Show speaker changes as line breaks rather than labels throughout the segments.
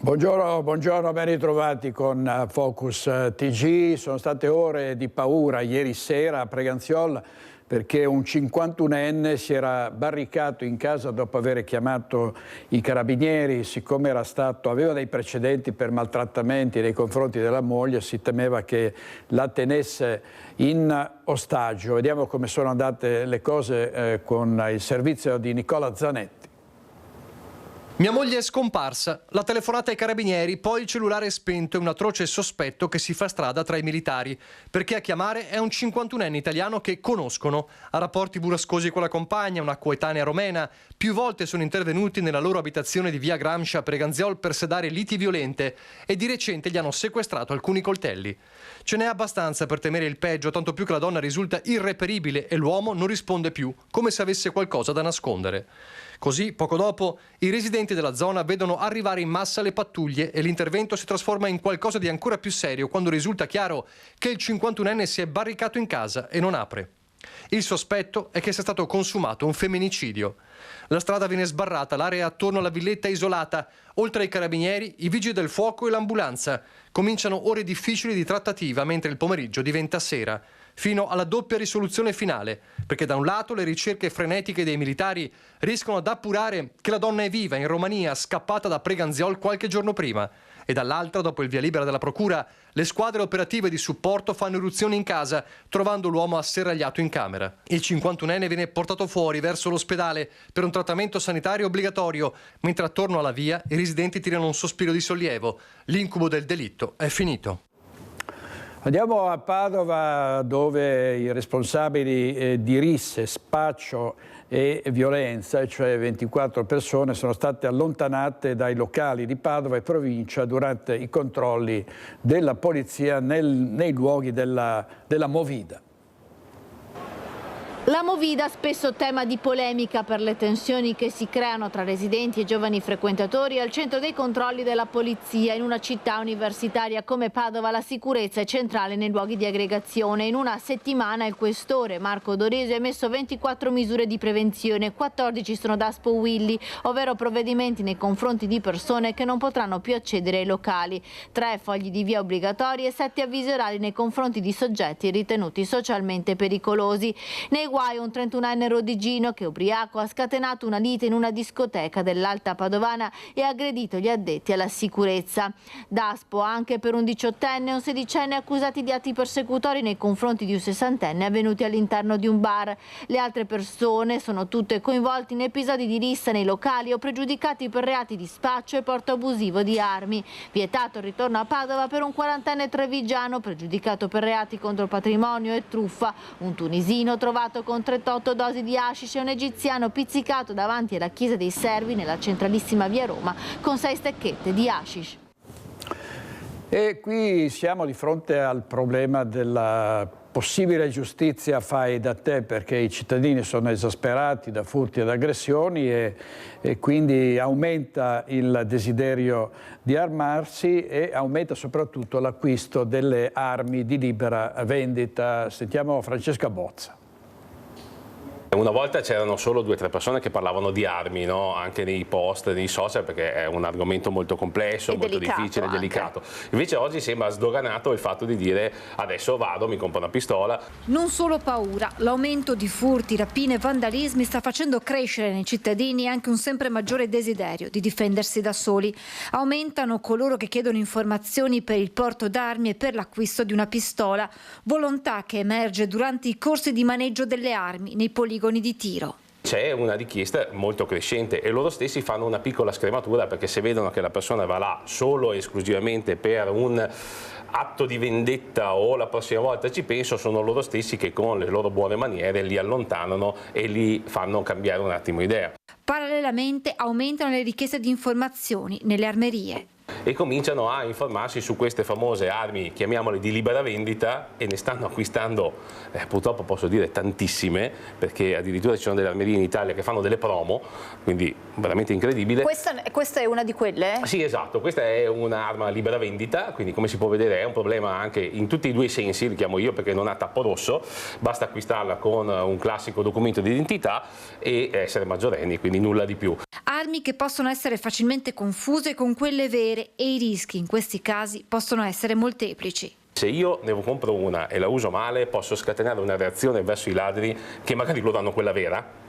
Buongiorno, ben ritrovati con Focus TG. Sono state ore di paura ieri sera a Preganziol perché un 51enne si era barricato in casa dopo aver chiamato i carabinieri. Siccome aveva dei precedenti per maltrattamenti nei confronti della moglie, si temeva che la tenesse in ostaggio. Vediamo come sono andate le cose con il servizio di Nicola Zanetti.
Mia moglie è scomparsa, la telefonata ai carabinieri, poi il cellulare è spento e un atroce sospetto che si fa strada tra i militari, perché a chiamare è un 51enne italiano che conoscono, ha rapporti burrascosi con la compagna, una coetanea romena, più volte sono intervenuti nella loro abitazione di via Gramscia a Preganziol per sedare liti violente e di recente gli hanno sequestrato alcuni coltelli. Ce n'è abbastanza per temere il peggio, tanto più che la donna risulta irreperibile e l'uomo non risponde più, come se avesse qualcosa da nascondere. Così, poco dopo, i residenti della zona vedono arrivare in massa le pattuglie e l'intervento si trasforma in qualcosa di ancora più serio quando risulta chiaro che il 51enne si è barricato in casa e non apre. Il sospetto è che sia stato consumato un femminicidio. La strada viene sbarrata, l'area attorno alla villetta è isolata. Oltre ai carabinieri, i vigili del fuoco e l'ambulanza. Cominciano ore difficili di trattativa mentre il pomeriggio diventa sera, fino alla doppia risoluzione finale, perché da un lato le ricerche frenetiche dei militari riescono ad appurare che la donna è viva in Romania, scappata da Preganziol qualche giorno prima, e dall'altra, dopo il via libera della procura, le squadre operative di supporto fanno irruzione in casa, trovando l'uomo asserragliato in camera. Il 51enne viene portato fuori verso l'ospedale per un trattamento sanitario obbligatorio, mentre attorno alla via i residenti tirano un sospiro di sollievo. L'incubo del delitto è finito.
Andiamo a Padova, dove i responsabili di risse, spaccio e violenza, cioè 24 persone, sono state allontanate dai locali di Padova e provincia durante i controlli della polizia nei luoghi della Movida.
La Movida, spesso tema di polemica per le tensioni che si creano tra residenti e giovani frequentatori, è al centro dei controlli della polizia. In una città universitaria come Padova la sicurezza è centrale nei luoghi di aggregazione. In una settimana il questore Marco Doresio ha emesso 24 misure di prevenzione, 14 sono Daspo Willy, ovvero provvedimenti nei confronti di persone che non potranno più accedere ai locali, 3 fogli di via obbligatori e 7 avvisi orali nei confronti di soggetti ritenuti socialmente pericolosi. Nei guai un 31enne rodigino che ubriaco ha scatenato una lite in una discoteca dell'Alta Padovana e ha aggredito gli addetti alla sicurezza. Daspo anche per un 18enne e un 16enne accusati di atti persecutori nei confronti di un 60enne avvenuti all'interno di un bar. Le altre persone sono tutte coinvolte in episodi di rissa nei locali o pregiudicati per reati di spaccio e porto abusivo di armi. Vietato il ritorno a Padova per un 40enne trevigiano pregiudicato per reati contro il patrimonio e truffa, un tunisino trovato con 38 dosi di hashish e un egiziano pizzicato davanti alla chiesa dei Servi nella centralissima via Roma con 6 stecchette di hashish.
E qui siamo di fronte al problema della possibile giustizia fai da te, perché i cittadini sono esasperati da furti ed aggressioni e quindi aumenta il desiderio di armarsi e aumenta soprattutto l'acquisto delle armi di libera vendita. Sentiamo Francesca Bozza.
Una volta c'erano solo 2 o 3 persone che parlavano di armi, no? Anche nei post, nei social, perché è un argomento molto complesso, e molto difficile, anche delicato. Invece oggi sembra sdoganato il fatto di dire adesso vado, mi compro una pistola.
Non solo paura, l'aumento di furti, rapine e vandalismi sta facendo crescere nei cittadini anche un sempre maggiore desiderio di difendersi da soli. Aumentano coloro che chiedono informazioni per il porto d'armi e per l'acquisto di una pistola, volontà che emerge durante i corsi di maneggio delle armi nei poligoni di tiro.
C'è una richiesta molto crescente e loro stessi fanno una piccola scrematura, perché se vedono che la persona va là solo e esclusivamente per un atto di vendetta o la prossima volta ci penso, sono loro stessi che con le loro buone maniere li allontanano e li fanno cambiare un attimo idea.
Parallelamente aumentano le richieste di informazioni nelle armerie.
E cominciano a informarsi su queste famose armi, chiamiamole di libera vendita, e ne stanno acquistando, purtroppo posso dire tantissime, perché addirittura ci sono delle armerie in Italia che fanno delle promo, quindi veramente incredibile.
Questa è una di quelle?
Sì, esatto, questa è un'arma libera vendita, quindi come si può vedere è un problema anche in tutti e 2 i sensi, li chiamo io, perché non ha tappo rosso, basta acquistarla con un classico documento di identità e essere maggiorenni, quindi nulla di più.
allarmi che possono essere facilmente confuse con quelle vere e i rischi in questi casi possono essere molteplici.
Se io ne compro una e la uso male, posso scatenare una reazione verso i ladri che magari loro hanno quella vera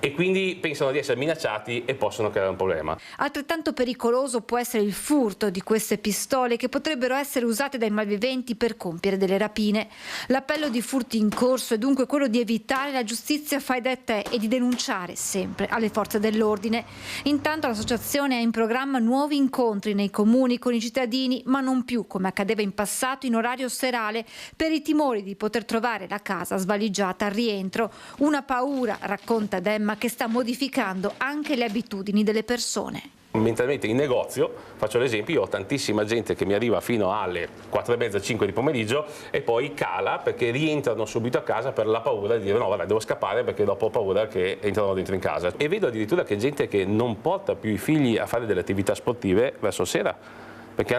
e quindi pensano di essere minacciati e possono creare un problema.
Altrettanto pericoloso può essere il furto di queste pistole che potrebbero essere usate dai malviventi per compiere delle rapine. L'appello di furti in corso è dunque quello di evitare la giustizia fai da te e di denunciare sempre alle forze dell'ordine. Intanto l'associazione ha in programma nuovi incontri nei comuni con i cittadini, ma non più come accadeva in passato in orario serale per i timori di poter trovare la casa svaligiata al rientro. Una paura, racconta Demma, che sta modificando anche le abitudini delle persone.
Mentalmente in negozio, faccio l'esempio, io ho tantissima gente che mi arriva fino alle 4:30-5 di pomeriggio e poi cala perché rientrano subito a casa per la paura di dire no, vabbè, devo scappare perché dopo ho paura che entrano dentro in casa. E vedo addirittura che gente che non porta più i figli a fare delle attività sportive verso sera, perché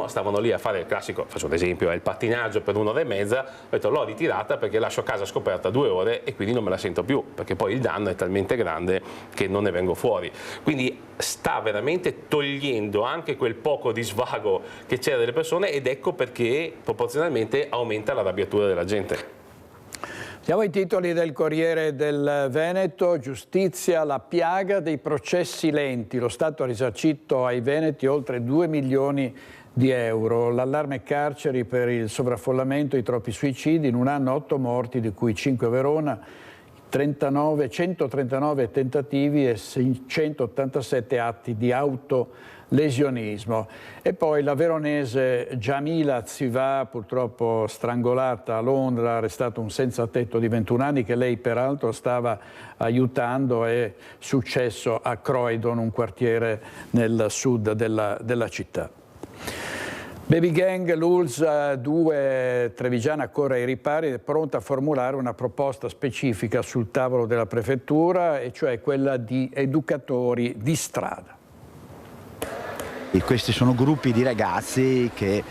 stavano lì a fare il classico, faccio un esempio, il pattinaggio per 1 ora e mezza, ho detto l'ho ritirata perché lascio casa scoperta 2 ore e quindi non me la sento più, perché poi il danno è talmente grande che non ne vengo fuori. Quindi sta veramente togliendo anche quel poco di svago che c'era delle persone ed ecco perché proporzionalmente aumenta l'arrabbiatura della gente.
Siamo ai titoli del Corriere del Veneto. Giustizia, la piaga dei processi lenti. Lo Stato ha risarcito ai veneti oltre 2 milioni di euro. L'allarme carceri per il sovraffollamento e i troppi suicidi. In un anno 8 morti, di cui 5 a Verona, 139 tentativi e 687 atti di autolesionismo. E poi la veronese Jamila Ziva, purtroppo strangolata a Londra, arrestato un senza tetto di 21 anni che lei peraltro stava aiutando. È successo a Croydon, un quartiere nel sud della città. Baby Gang, l'ULSS 2 Trevigiana corre ai ripari ed è pronta a formulare una proposta specifica sul tavolo della prefettura, e cioè quella di educatori di strada.
E questi sono gruppi di ragazzi che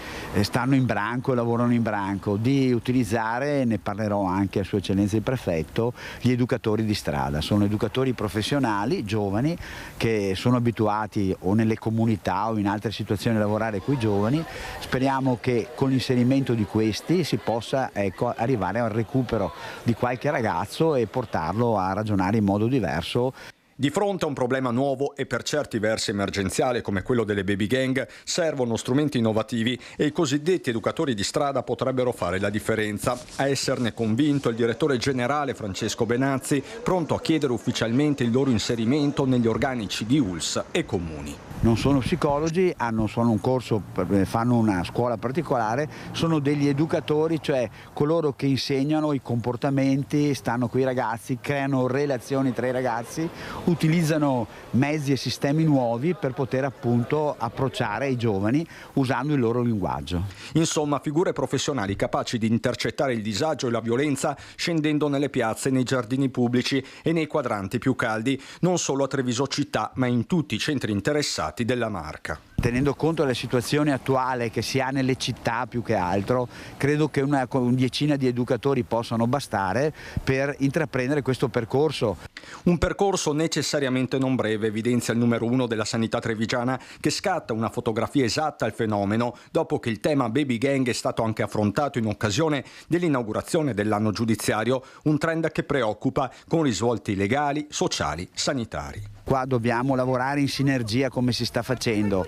stanno in branco e lavorano in branco, di utilizzare, ne parlerò anche a Sua Eccellenza il Prefetto, gli educatori di strada. Sono educatori professionali, giovani, che sono abituati o nelle comunità o in altre situazioni a lavorare con i giovani. Speriamo che con l'inserimento di questi si possa arrivare al recupero di qualche ragazzo e portarlo a ragionare in modo diverso.
Di fronte a un problema nuovo e per certi versi emergenziale come quello delle baby gang, servono strumenti innovativi e i cosiddetti educatori di strada potrebbero fare la differenza. A esserne convinto il direttore generale Francesco Benazzi, pronto a chiedere ufficialmente il loro inserimento negli organici di ULSS e comuni.
Non sono psicologi, sono un corso, fanno una scuola particolare, sono degli educatori, cioè coloro che insegnano i comportamenti, stanno con i ragazzi, creano relazioni tra i ragazzi, utilizzano mezzi e sistemi nuovi per poter appunto approcciare i giovani usando il loro linguaggio.
Insomma, figure professionali capaci di intercettare il disagio e la violenza scendendo nelle piazze, nei giardini pubblici e nei quadranti più caldi, non solo a Treviso città ma in tutti i centri interessati della Marca.
Tenendo conto della situazione attuale che si ha nelle città più che altro, credo che una decina di educatori possano bastare per intraprendere questo percorso.
Un percorso necessariamente non breve, evidenzia il numero 1 della sanità trevigiana, che scatta una fotografia esatta al fenomeno dopo che il tema baby gang è stato anche affrontato in occasione dell'inaugurazione dell'anno giudiziario, un trend che preoccupa con risvolti legali, sociali, sanitari.
Qua dobbiamo lavorare in sinergia come si sta facendo,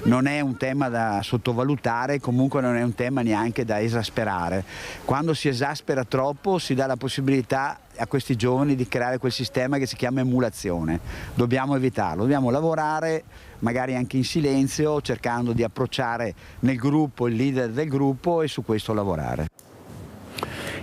non è un tema da sottovalutare, comunque non è un tema neanche da esasperare. Quando si esaspera troppo si dà la possibilità a questi giovani di creare quel sistema che si chiama emulazione. Dobbiamo evitarlo, dobbiamo lavorare magari anche in silenzio, cercando di approcciare nel gruppo il leader del gruppo e su questo lavorare.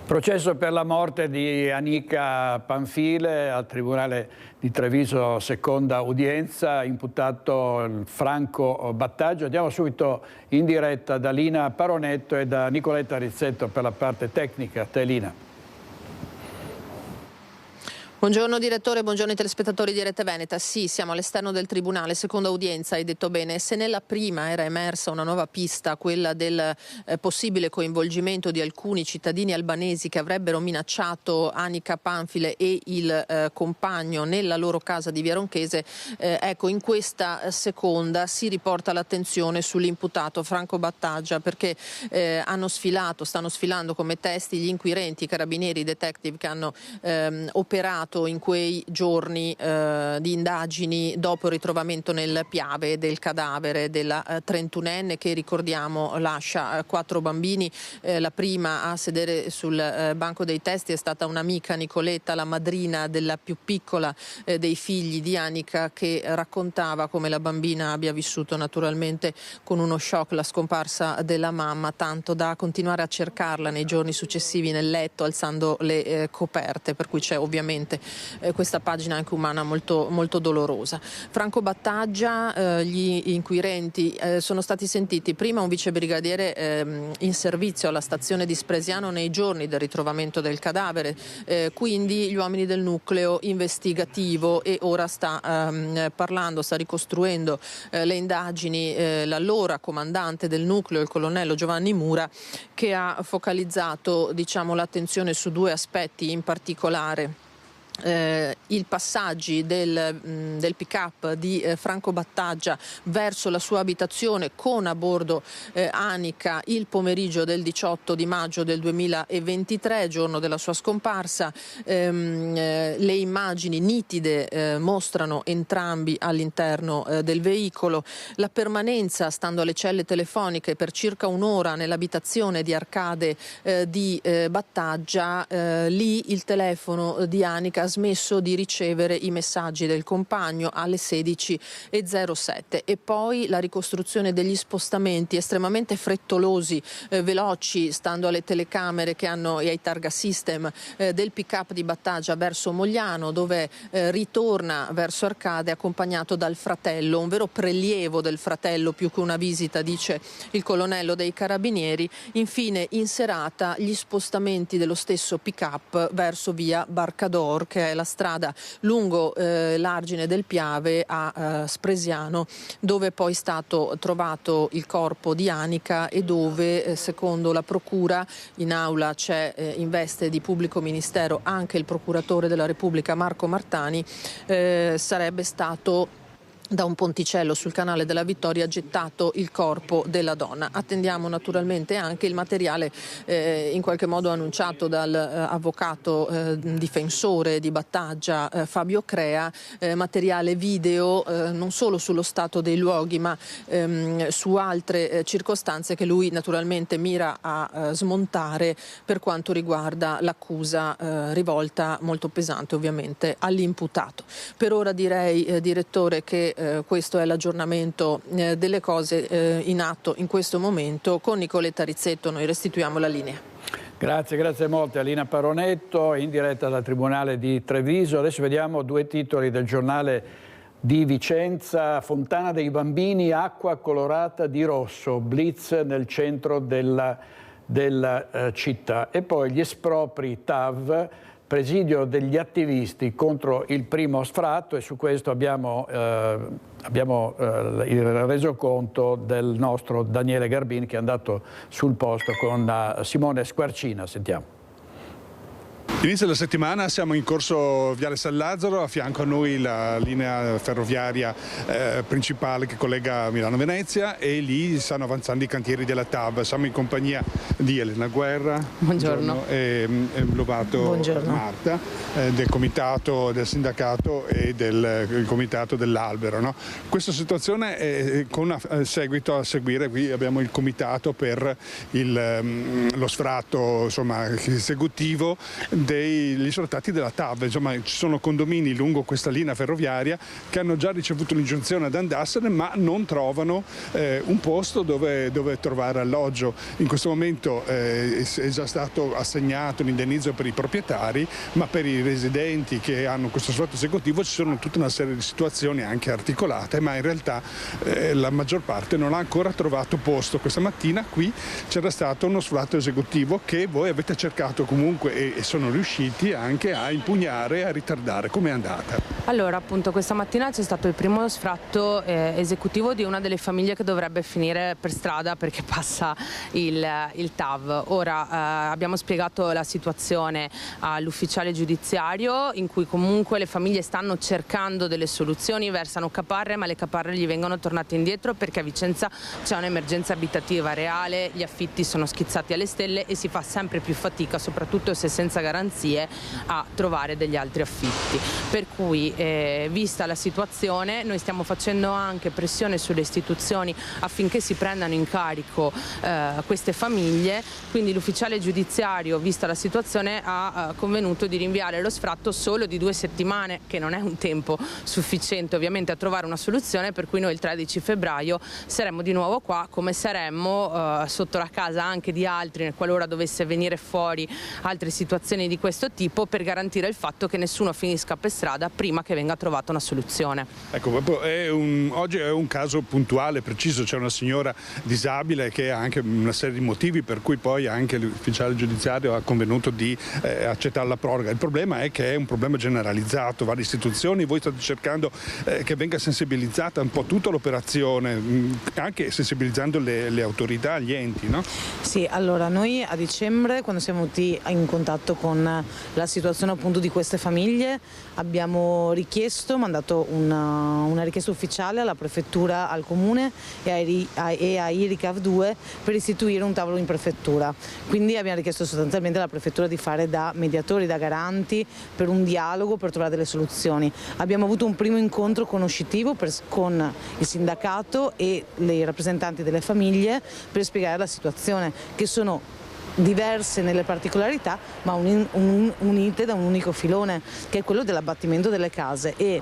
Processo per la morte di Anica Panfile al Tribunale di Treviso, seconda udienza, imputato Franco Battaggio. Andiamo subito in diretta da Lina Paronetto e da Nicoletta Rizzetto per la parte tecnica. Te Lina.
Buongiorno direttore, buongiorno ai telespettatori di Rete Veneta. Sì, siamo all'esterno del tribunale, seconda udienza, hai detto bene. Se nella prima era emersa una nuova pista, quella del possibile coinvolgimento di alcuni cittadini albanesi che avrebbero minacciato Anika Panfile e il compagno nella loro casa di Via Ronchese, ecco, in questa seconda si riporta l'attenzione sull'imputato Franco Battaglia, perché stanno sfilando come testi gli inquirenti, i carabinieri, i detective che hanno operato in quei giorni di indagini dopo il ritrovamento nel Piave del cadavere della 31enne che, ricordiamo, lascia 4 bambini. La prima a sedere sul banco dei testi è stata un'amica, Nicoletta, la madrina della più piccola dei figli di Anika, che raccontava come la bambina abbia vissuto naturalmente con uno shock la scomparsa della mamma, tanto da continuare a cercarla nei giorni successivi nel letto alzando le coperte, per cui c'è ovviamente questa pagina anche umana molto, molto dolorosa. Franco Battaglia, gli inquirenti sono stati sentiti prima un vicebrigadiere in servizio alla stazione di Spresiano nei giorni del ritrovamento del cadavere, quindi gli uomini del nucleo investigativo, e ora sta ricostruendo le indagini l'allora comandante del nucleo, il colonnello Giovanni Mura, che ha focalizzato, diciamo, l'attenzione su 2 aspetti in particolare. I passaggi del pick-up di Franco Battaglia verso la sua abitazione con a bordo Anika il pomeriggio del 18 di maggio del 2023, giorno della sua scomparsa. Le immagini nitide mostrano entrambi all'interno del veicolo. La permanenza, stando alle celle telefoniche, per circa un'ora nell'abitazione di Arcade di Battaglia. Lì il telefono di Anika ha smesso di ricevere i messaggi del compagno alle 16:07, e poi la ricostruzione degli spostamenti estremamente frettolosi, veloci, stando alle telecamere che hanno e ai targa system del pick-up di Battaglia verso Mogliano, dove ritorna verso Arcade accompagnato dal fratello, un vero prelievo del fratello più che una visita, dice il colonnello dei carabinieri. Infine, in serata, gli spostamenti dello stesso pick-up verso via Barcador, che è la strada lungo l'argine del Piave a Spresiano, dove poi è stato trovato il corpo di Anika e dove, secondo la procura, in aula c'è in veste di pubblico ministero anche il procuratore della Repubblica Marco Martani, sarebbe stato da un ponticello sul canale della Vittoria gettato il corpo della donna. Attendiamo naturalmente anche il materiale in qualche modo annunciato dal avvocato difensore di Battaglia Fabio Crea, materiale video non solo sullo stato dei luoghi ma su altre circostanze che lui naturalmente mira a smontare per quanto riguarda l'accusa rivolta, molto pesante ovviamente, all'imputato. Per ora direi, direttore, che questo è l'aggiornamento delle cose in atto in questo momento. Con Nicoletta Rizzetto noi restituiamo la linea.
Grazie molte a Lina Paronetto, in diretta dal Tribunale di Treviso. Adesso vediamo 2 titoli del giornale di Vicenza. Fontana dei bambini, acqua colorata di rosso, blitz nel centro della città. E poi gli espropri TAV, presidio degli attivisti contro il primo sfratto, e su questo abbiamo il resoconto del nostro Daniele Garbin, che è andato sul posto con Simone Squarcina. Sentiamo.
Inizio della settimana siamo in corso Viale San Lazzaro, a fianco a noi la linea ferroviaria principale che collega Milano-Venezia, e lì stanno avanzando i cantieri della TAV. Siamo in compagnia di Elena Guerra,
buongiorno,
e Lovato, buongiorno, Marta, del comitato, del sindacato e del comitato dell'Albero. No? Questa situazione è con seguito a seguire. Qui abbiamo il comitato per lo sfratto, insomma, esecutivo degli sfrattati della TAV. Insomma, ci sono condomini lungo questa linea ferroviaria che hanno già ricevuto l'ingiunzione ad andarsene, ma non trovano un posto dove trovare alloggio. In questo momento è già stato assegnato un indennizzo per i proprietari, ma per i residenti che hanno questo sfratto esecutivo ci sono tutta una serie di situazioni anche articolate, ma in realtà la maggior parte non ha ancora trovato posto. Questa mattina qui c'era stato uno sfratto esecutivo che voi avete cercato comunque e sono riusciti riusciti anche a impugnare e a ritardare. Com'è andata?
Allora, appunto, questa mattina c'è stato il primo sfratto esecutivo di una delle famiglie che dovrebbe finire per strada perché passa il TAV. Ora abbiamo spiegato la situazione all'ufficiale giudiziario, in cui comunque le famiglie stanno cercando delle soluzioni, versano caparre, ma le caparre gli vengono tornate indietro perché a Vicenza c'è un'emergenza abitativa reale, gli affitti sono schizzati alle stelle e si fa sempre più fatica, soprattutto se senza garanzie, a trovare degli altri affitti. Per cui, vista la situazione, noi stiamo facendo anche pressione sulle istituzioni affinché si prendano in carico queste famiglie, quindi l'ufficiale giudiziario, vista la situazione, ha convenuto di rinviare lo sfratto solo di 2 settimane, che non è un tempo sufficiente ovviamente a trovare una soluzione, per cui noi il 13 febbraio saremmo di nuovo qua, come saremmo sotto la casa anche di altri, qualora dovesse venire fuori altre situazioni di questo tipo, per garantire il fatto che nessuno finisca per strada prima che venga trovata una soluzione.
Ecco, oggi è un caso puntuale, preciso, c'è una signora disabile che ha anche una serie di motivi per cui poi anche l'ufficiale giudiziario ha convenuto di accettare la proroga. Il problema è che è un problema generalizzato, varie istituzioni, voi state cercando che venga sensibilizzata un po' tutta l'operazione, anche sensibilizzando le autorità, gli enti, no?
Sì, allora noi a dicembre, quando siamo venuti in contatto con la situazione appunto di queste famiglie, abbiamo mandato una richiesta ufficiale alla prefettura, al comune e a IRICAV 2 per istituire un tavolo in prefettura. Quindi abbiamo richiesto sostanzialmente alla prefettura di fare da mediatori, da garanti per un dialogo, per trovare delle soluzioni. Abbiamo avuto un primo incontro conoscitivo con il sindacato e i rappresentanti delle famiglie per spiegare la situazione, che sono diverse nelle particolarità ma unite da un unico filone, che è quello dell'abbattimento delle case, e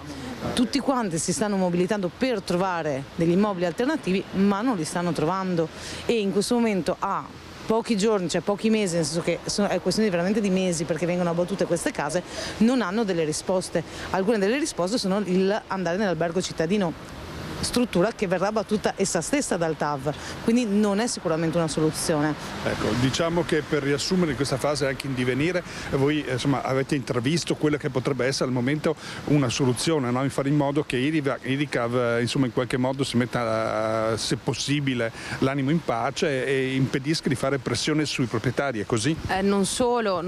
tutti quanti si stanno mobilitando per trovare degli immobili alternativi ma non li stanno trovando, e in questo momento pochi giorni, cioè pochi mesi, nel senso che è questione veramente di mesi perché vengono abbattute queste case, non hanno delle risposte. Alcune delle risposte sono il andare nell'albergo cittadino, struttura che verrà battuta essa stessa dal TAV, quindi non è sicuramente una soluzione.
Ecco, diciamo che per riassumere in questa fase anche in divenire, voi avete intravisto quella che potrebbe essere al momento una soluzione, no? In fare in modo che IRICAV in qualche modo si metta, se possibile, l'animo in pace e impedisca di fare pressione sui proprietari, è così?
Non solo,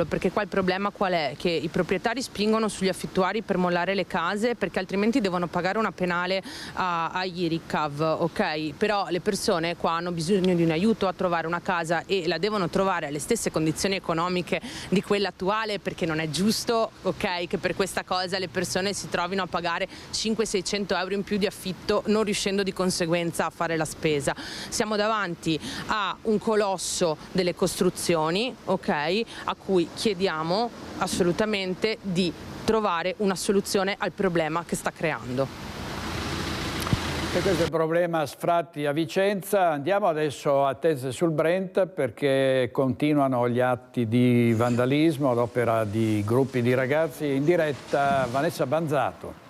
perché qua il problema qual è? Che i proprietari spingono sugli affittuari per mollare le case, perché altrimenti devono pagare una penale a IRICAV, ok? Però le persone qua hanno bisogno di un aiuto a trovare una casa e la devono trovare alle stesse condizioni economiche di quella attuale, perché non è giusto, ok, che per questa cosa le persone si trovino a pagare 500-600 euro in più di affitto, non riuscendo di conseguenza a fare la spesa. Siamo davanti a un colosso delle costruzioni, ok, a cui chiediamo assolutamente di trovare una soluzione al problema che sta creando.
E questo è il problema sfratti a Vicenza. Andiamo adesso a Tese sul Brent, perché continuano gli atti di vandalismo ad opera di gruppi di ragazzi. In diretta Vanessa Banzato.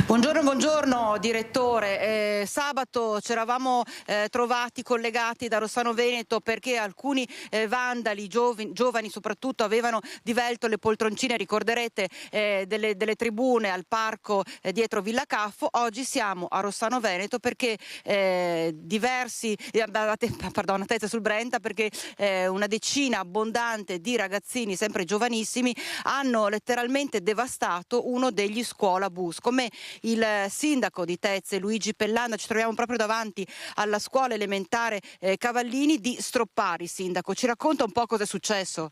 Buongiorno direttore. Sabato ci eravamo trovati collegati da Rossano Veneto perché alcuni vandali, giovani soprattutto, avevano divelto le poltroncine, ricorderete, delle tribune al parco dietro Villa Caffo. Oggi siamo a Rossano Veneto perché a Tese sul Brenta, perché una decina abbondante di ragazzini sempre giovanissimi hanno letteralmente devastato uno degli scuolabus. Come il sindaco di Tezze, Luigi Pellanda, ci troviamo proprio davanti alla scuola elementare Cavallini di Stroppari. Sindaco, ci racconta un po' cosa è successo?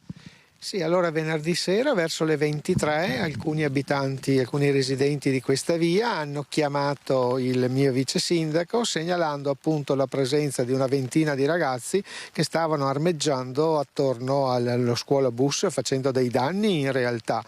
Sì, allora venerdì sera verso le 23 alcuni residenti di questa via hanno chiamato il mio vice sindaco segnalando appunto la presenza di una ventina di ragazzi che stavano armeggiando attorno allo scuolabus facendo dei danni in realtà.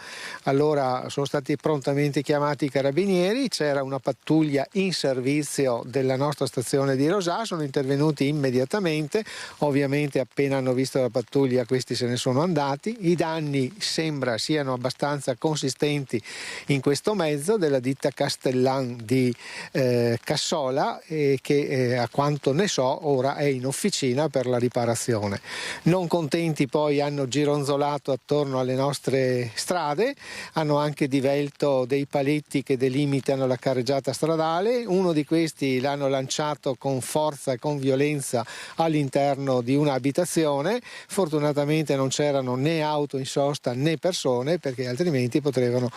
Allora sono stati prontamente chiamati i carabinieri, c'era una pattuglia in servizio della nostra stazione di Rosà, sono intervenuti immediatamente, ovviamente appena hanno visto la pattuglia questi se ne sono andati. I danni sembra siano abbastanza consistenti in questo mezzo della ditta Castellan di Cassola, che a quanto ne so ora è in officina per la riparazione. Non contenti poi hanno gironzolato attorno alle nostre strade, hanno anche divelto dei paletti che delimitano la carreggiata stradale. Uno di questi l'hanno lanciato con forza e con violenza all'interno di un'abitazione. Fortunatamente non c'erano né auto in sosta né persone, perché altrimenti potevano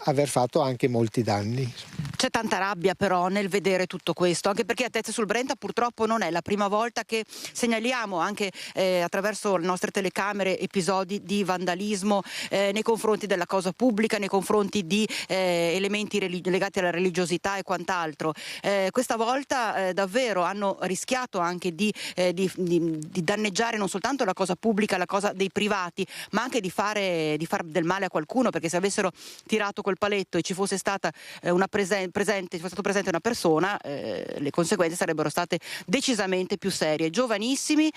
aver fatto anche molti danni.
C'è tanta rabbia però nel vedere tutto questo, anche perché a Tezze sul Brenta purtroppo non è la prima volta che segnaliamo anche attraverso le nostre telecamere episodi di vandalismo nei confronti della cosa pubblica, nei confronti di elementi legati alla religiosità e quant'altro. Questa volta davvero hanno rischiato anche di danneggiare non soltanto la cosa pubblica, la cosa dei privati, ma anche di fare del male a qualcuno, perché se avessero tirato quel paletto e ci fosse stata stato presente una persona, le conseguenze sarebbero state decisamente più serie. Giovanissimi,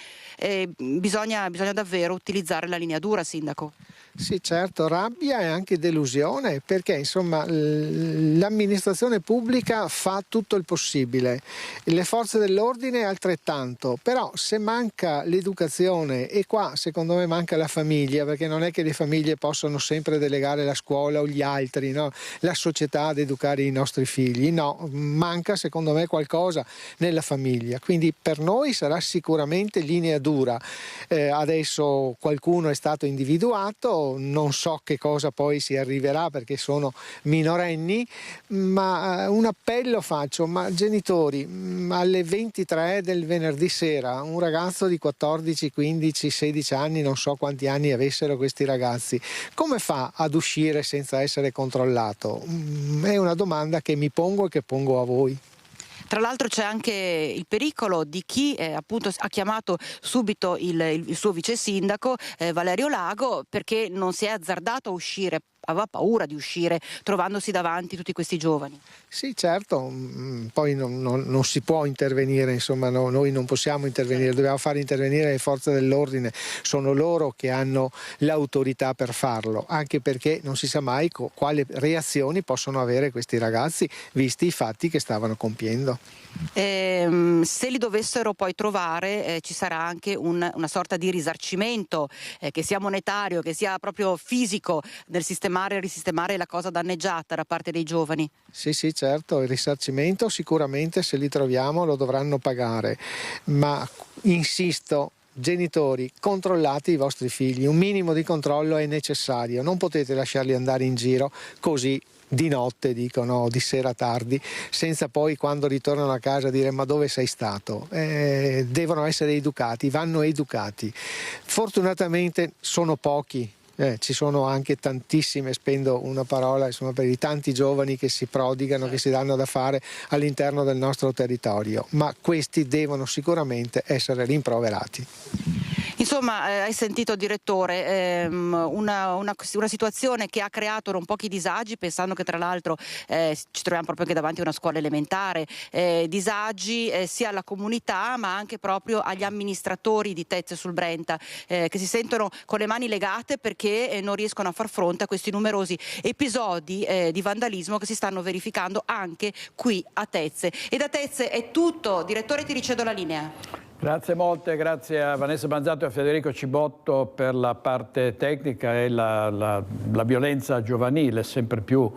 bisogna davvero utilizzare la linea dura, Sindaco.
Sì, certo, rabbia e anche delusione, perché insomma l'amministrazione pubblica fa tutto il possibile, le forze dell'ordine altrettanto, però se manca l'educazione, e qua secondo me manca la famiglia, perché non è che le famiglie possono sempre delegare la scuola o gli altri, no? La società ad educare i nostri figli, no, manca secondo me qualcosa nella famiglia, quindi per noi sarà sicuramente linea dura. Adesso qualcuno è stato individuato, non so che cosa poi si arriverà perché sono minorenni, ma un appello faccio, ma genitori, alle 23 del venerdì sera un ragazzo di 14, 15, 16 anni, non so quanti anni avessero questi ragazzi, come fa ad uscire senza essere controllato? È una domanda che mi pongo e che pongo a voi.
Tra l'altro c'è anche il pericolo di chi appunto ha chiamato subito il suo vice sindaco Valerio Lago, perché non si è azzardato a uscire, aveva paura di uscire trovandosi davanti tutti questi giovani.
Sì, certo, poi non si può intervenire, insomma noi non possiamo intervenire, dobbiamo far intervenire le forze dell'ordine, sono loro che hanno l'autorità per farlo, anche perché non si sa mai quali reazioni possono avere questi ragazzi visti i fatti che stavano compiendo.
Se li dovessero poi trovare ci sarà anche una sorta di risarcimento, che sia monetario, che sia proprio fisico, nel sistemare e risistemare la cosa danneggiata da parte dei giovani.
Sì, certo, il risarcimento sicuramente se li troviamo lo dovranno pagare, ma insisto, genitori, controllate i vostri figli, un minimo di controllo è necessario, non potete lasciarli andare in giro così di notte, dicono, di sera tardi, senza poi quando ritornano a casa dire ma dove sei stato? Devono essere educati, vanno educati. Fortunatamente sono pochi. Ci sono anche tantissime, spendo una parola insomma, per i tanti giovani che si prodigano, che si danno da fare all'interno del nostro territorio, ma questi devono sicuramente essere rimproverati.
Insomma, hai sentito, direttore, una situazione che ha creato non pochi disagi, pensando che tra l'altro ci troviamo proprio anche davanti a una scuola elementare, disagi sia alla comunità ma anche proprio agli amministratori di Tezze sul Brenta, che si sentono con le mani legate perché non riescono a far fronte a questi numerosi episodi di vandalismo che si stanno verificando anche qui a Tezze. E da Tezze è tutto, direttore, ti ricevo la linea.
Grazie molte, grazie a Vanessa Banzato e a Federico Cibotto per la parte tecnica e la violenza giovanile sempre più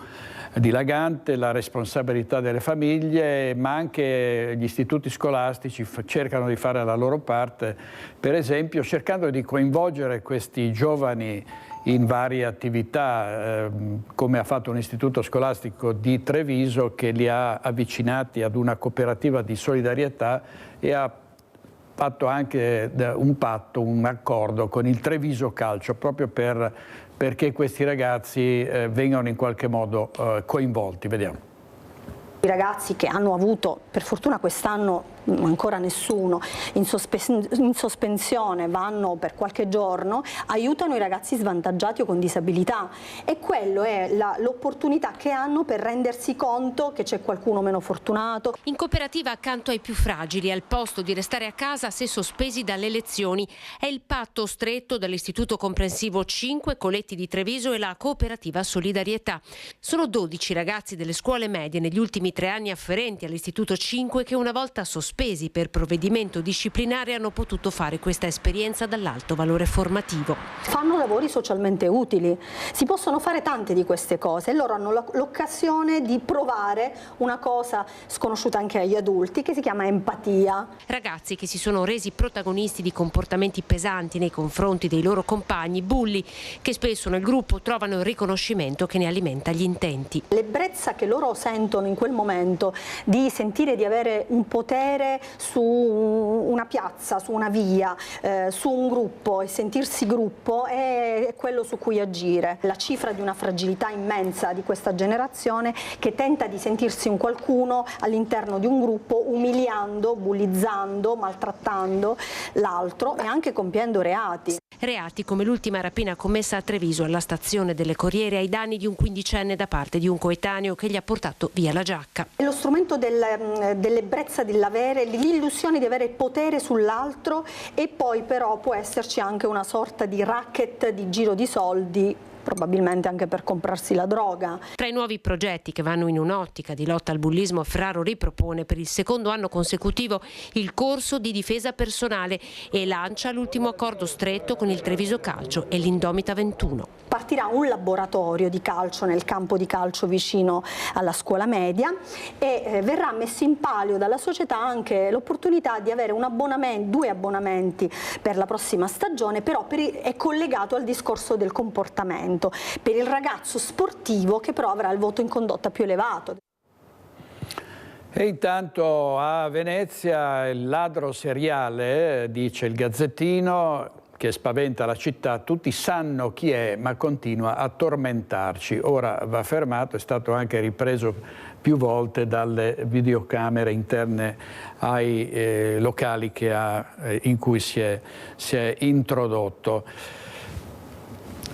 dilagante, la responsabilità delle famiglie, ma anche gli istituti scolastici cercano di fare la loro parte, per esempio cercando di coinvolgere questi giovani in varie attività, come ha fatto un istituto scolastico di Treviso che li ha avvicinati ad una cooperativa di solidarietà e ha fatto anche un patto, un accordo con il Treviso Calcio, proprio perché questi ragazzi vengano in qualche modo coinvolti. Vediamo.
I ragazzi che hanno avuto, per fortuna quest'anno, ancora nessuno, in sospensione, vanno per qualche giorno, aiutano i ragazzi svantaggiati o con disabilità, e quello è l'opportunità che hanno per rendersi conto che c'è qualcuno meno fortunato.
In cooperativa accanto ai più fragili, al posto di restare a casa se sospesi dalle lezioni, è il patto stretto dall'Istituto Comprensivo 5 Coletti di Treviso e la cooperativa Solidarietà. Sono 12 ragazzi delle scuole medie negli ultimi 3 anni afferenti all'Istituto 5 che una volta sospesi per provvedimento disciplinare hanno potuto fare questa esperienza dall'alto valore formativo.
Fanno lavori socialmente utili, si possono fare tante di queste cose e loro hanno l'occasione di provare una cosa sconosciuta anche agli adulti che si chiama empatia.
Ragazzi che si sono resi protagonisti di comportamenti pesanti nei confronti dei loro compagni, bulli, che spesso nel gruppo trovano il riconoscimento che ne alimenta gli intenti.
L'ebbrezza che loro sentono in quel momento di sentire di avere un potere su una piazza, su una via, su un gruppo, e sentirsi gruppo è quello su cui agire. La cifra di una fragilità immensa di questa generazione che tenta di sentirsi un qualcuno all'interno di un gruppo, umiliando, bullizzando, maltrattando l'altro e anche compiendo reati.
Reati come l'ultima rapina commessa a Treviso alla stazione delle Corriere ai danni di un 15enne da parte di un coetaneo che gli ha portato via la giacca.
È lo strumento dell'ebbrezza, dell'avere l'illusione di avere potere sull'altro, e poi però può esserci anche una sorta di racket, di giro di soldi, probabilmente anche per comprarsi la droga.
Tra i nuovi progetti che vanno in un'ottica di lotta al bullismo, Ferraro ripropone per il 2º anno consecutivo il corso di difesa personale e lancia l'ultimo accordo stretto con il Treviso Calcio e l'Indomita 21.
Partirà un laboratorio di calcio nel campo di calcio vicino alla scuola media e verrà messo in palio dalla società anche l'opportunità di avere 2 abbonamenti per la prossima stagione, però è collegato al discorso del comportamento per il ragazzo sportivo, che però avrà il voto in condotta più elevato.
E intanto a Venezia il ladro seriale, dice il Gazzettino, che spaventa la città, tutti sanno chi è ma continua a tormentarci. Ora va fermato, è stato anche ripreso più volte dalle videocamere interne ai locali in cui si è introdotto.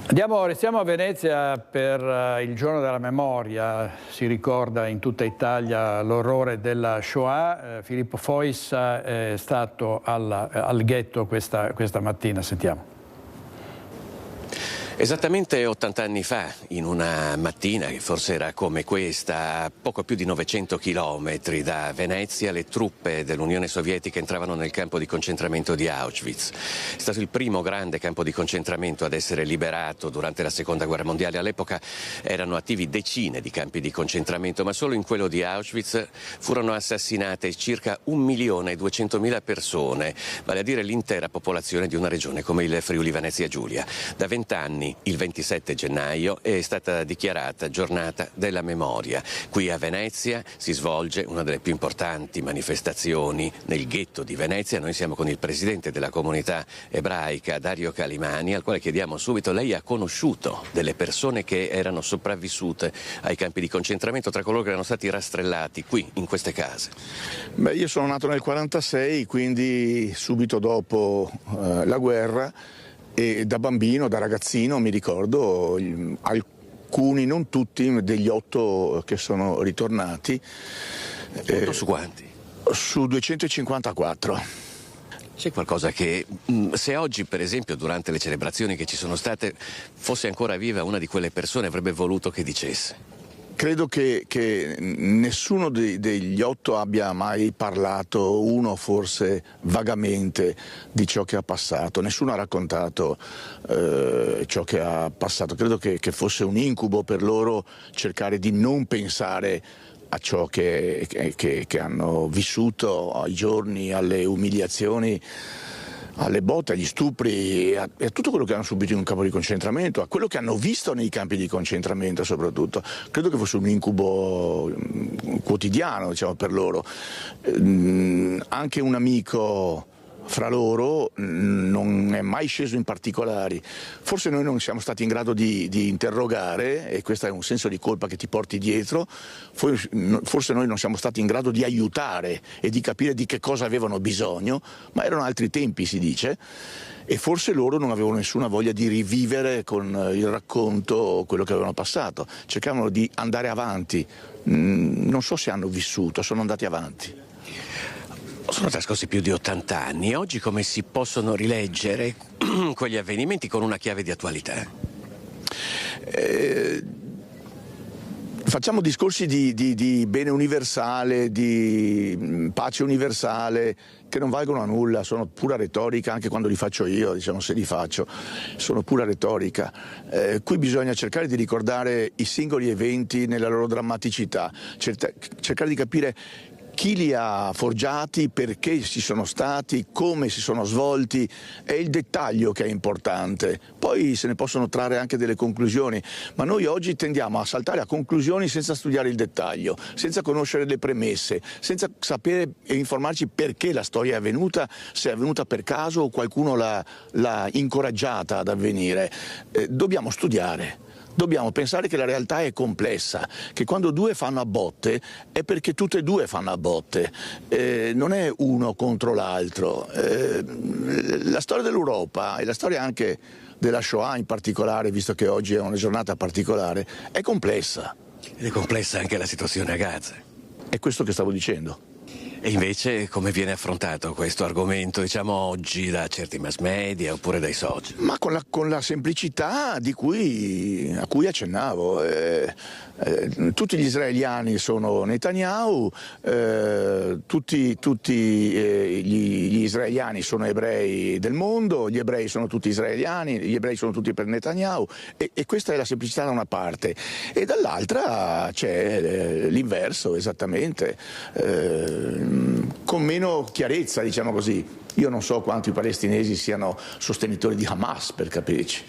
Restiamo a Venezia per il giorno della memoria. Si ricorda in tutta Italia l'orrore della Shoah. Filippo Fois è stato al ghetto questa mattina. Sentiamo.
Esattamente 80 anni fa, in una mattina che forse era come questa, a poco più di 900 chilometri da Venezia, le truppe dell'Unione Sovietica entravano nel campo di concentramento di Auschwitz. È stato il primo grande campo di concentramento ad essere liberato durante la Seconda Guerra Mondiale. All'epoca erano attivi decine di campi di concentramento, ma solo in quello di Auschwitz furono assassinate circa 1.200.000 persone, vale a dire l'intera popolazione di una regione come il Friuli Venezia Giulia. Da 20 anni, il 27 gennaio, è stata dichiarata giornata della memoria. Qui a Venezia si svolge una delle più importanti manifestazioni nel ghetto di Venezia. Noi siamo con il presidente della comunità ebraica, Dario Calimani, al quale chiediamo subito: lei ha conosciuto delle persone che erano sopravvissute ai campi di concentramento, tra coloro che erano stati rastrellati qui, in queste case?
Beh, io sono nato nel 1946, quindi subito dopo la guerra, e da bambino, da ragazzino, mi ricordo alcuni, non tutti, degli 8 che sono ritornati.
8 su quanti?
Su 254.
C'è qualcosa che, se oggi per esempio durante le celebrazioni che ci sono state fosse ancora viva una di quelle persone, avrebbe voluto che dicesse?
Credo che nessuno degli 8 abbia mai parlato, uno forse vagamente, di ciò che ha passato. Nessuno ha raccontato ciò che ha passato. Credo che fosse un incubo per loro cercare di non pensare a ciò che hanno vissuto, ai giorni, alle umiliazioni, alle botte, agli stupri, e a tutto quello che hanno subito in un campo di concentramento, a quello che hanno visto nei campi di concentramento soprattutto. Credo che fosse un incubo quotidiano, diciamo, per loro. Anche un amico fra loro non è mai sceso in particolari. Forse noi non siamo stati in grado di interrogare, e questo è un senso di colpa che ti porti dietro, forse noi non siamo stati in grado di aiutare e di capire di che cosa avevano bisogno, ma erano altri tempi, si dice, e forse loro non avevano nessuna voglia di rivivere con il racconto quello che avevano passato, cercavano di andare avanti, non so se hanno vissuto, sono andati avanti.
Sono trascorsi più di 80 anni. Oggi come si possono rileggere quegli avvenimenti con una chiave di attualità?
Facciamo discorsi di bene universale, di pace universale, che non valgono a nulla, sono pura retorica, anche quando li faccio io, diciamo, se li faccio, sono pura retorica. Qui bisogna cercare di ricordare i singoli eventi nella loro drammaticità, cercare di capire chi li ha forgiati, perché ci sono stati, come si sono svolti, è il dettaglio che è importante. Poi se ne possono trarre anche delle conclusioni, ma noi oggi tendiamo a saltare a conclusioni senza studiare il dettaglio, senza conoscere le premesse, senza sapere e informarci perché la storia è avvenuta, se è avvenuta per caso o qualcuno l'ha incoraggiata ad avvenire. Dobbiamo studiare. Dobbiamo pensare che la realtà è complessa, che quando due fanno a botte è perché tutte e due fanno a botte, non è uno contro l'altro. La storia dell'Europa e la storia anche della Shoah in particolare, visto che oggi è una giornata particolare, è complessa.
Ed è complessa anche la situazione a Gaza.
È questo che stavo dicendo.
E invece come viene affrontato questo argomento, diciamo, oggi da certi mass media oppure dai social?
Ma con la semplicità a cui accennavo. Tutti gli israeliani sono Netanyahu, tutti gli israeliani sono ebrei del mondo, gli ebrei sono tutti israeliani, gli ebrei sono tutti per Netanyahu, e questa è la semplicità da una parte, e dall'altra c'è l'inverso esattamente, con meno chiarezza, diciamo così. Io non so quanti palestinesi siano sostenitori di Hamas, per capirci.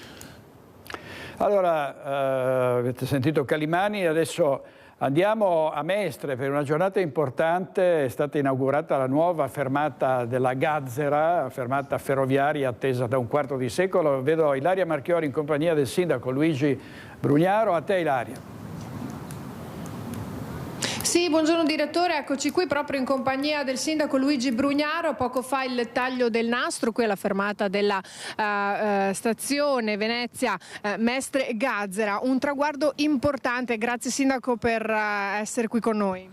Allora, avete sentito Calimani, adesso andiamo a Mestre per una giornata importante. È stata inaugurata la nuova fermata della Gazzera, fermata ferroviaria attesa da un quarto di secolo. Vedo Ilaria Marchiori in compagnia del sindaco Luigi Brugnaro. A te, Ilaria.
Sì, buongiorno direttore, eccoci qui proprio in compagnia del sindaco Luigi Brugnaro. Poco fa il taglio del nastro qui alla fermata della stazione Venezia Mestre Gazzera, un traguardo importante. Grazie sindaco per essere qui con noi.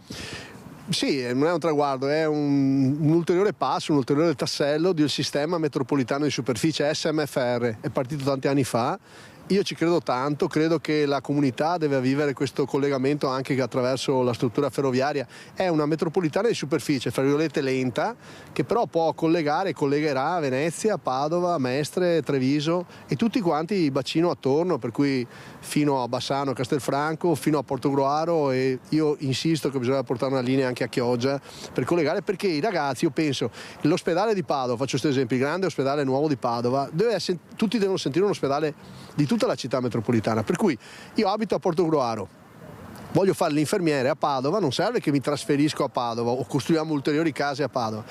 Sì, non è un traguardo, è un ulteriore passo, un ulteriore tassello del sistema metropolitano di superficie SMFR. È partito tanti anni fa. Io ci credo tanto, credo che la comunità deve vivere questo collegamento anche attraverso la struttura ferroviaria. È una metropolitana di superficie, fra virgolette lenta, che però può collegare e collegherà Venezia, Padova, Mestre, Treviso e tutti quanti il bacino attorno, per cui fino a Bassano, Castelfranco, fino a Portogruaro, e io insisto che bisogna portare una linea anche a Chioggia per collegare, perché i ragazzi, io penso, l'ospedale di Padova, faccio questo esempio, il grande ospedale nuovo di Padova, tutti devono sentire un ospedale di tutta la città metropolitana, per cui io abito a Portogruaro, voglio fare l'infermiere a Padova, non serve che mi trasferisco a Padova o costruiamo ulteriori case a Padova,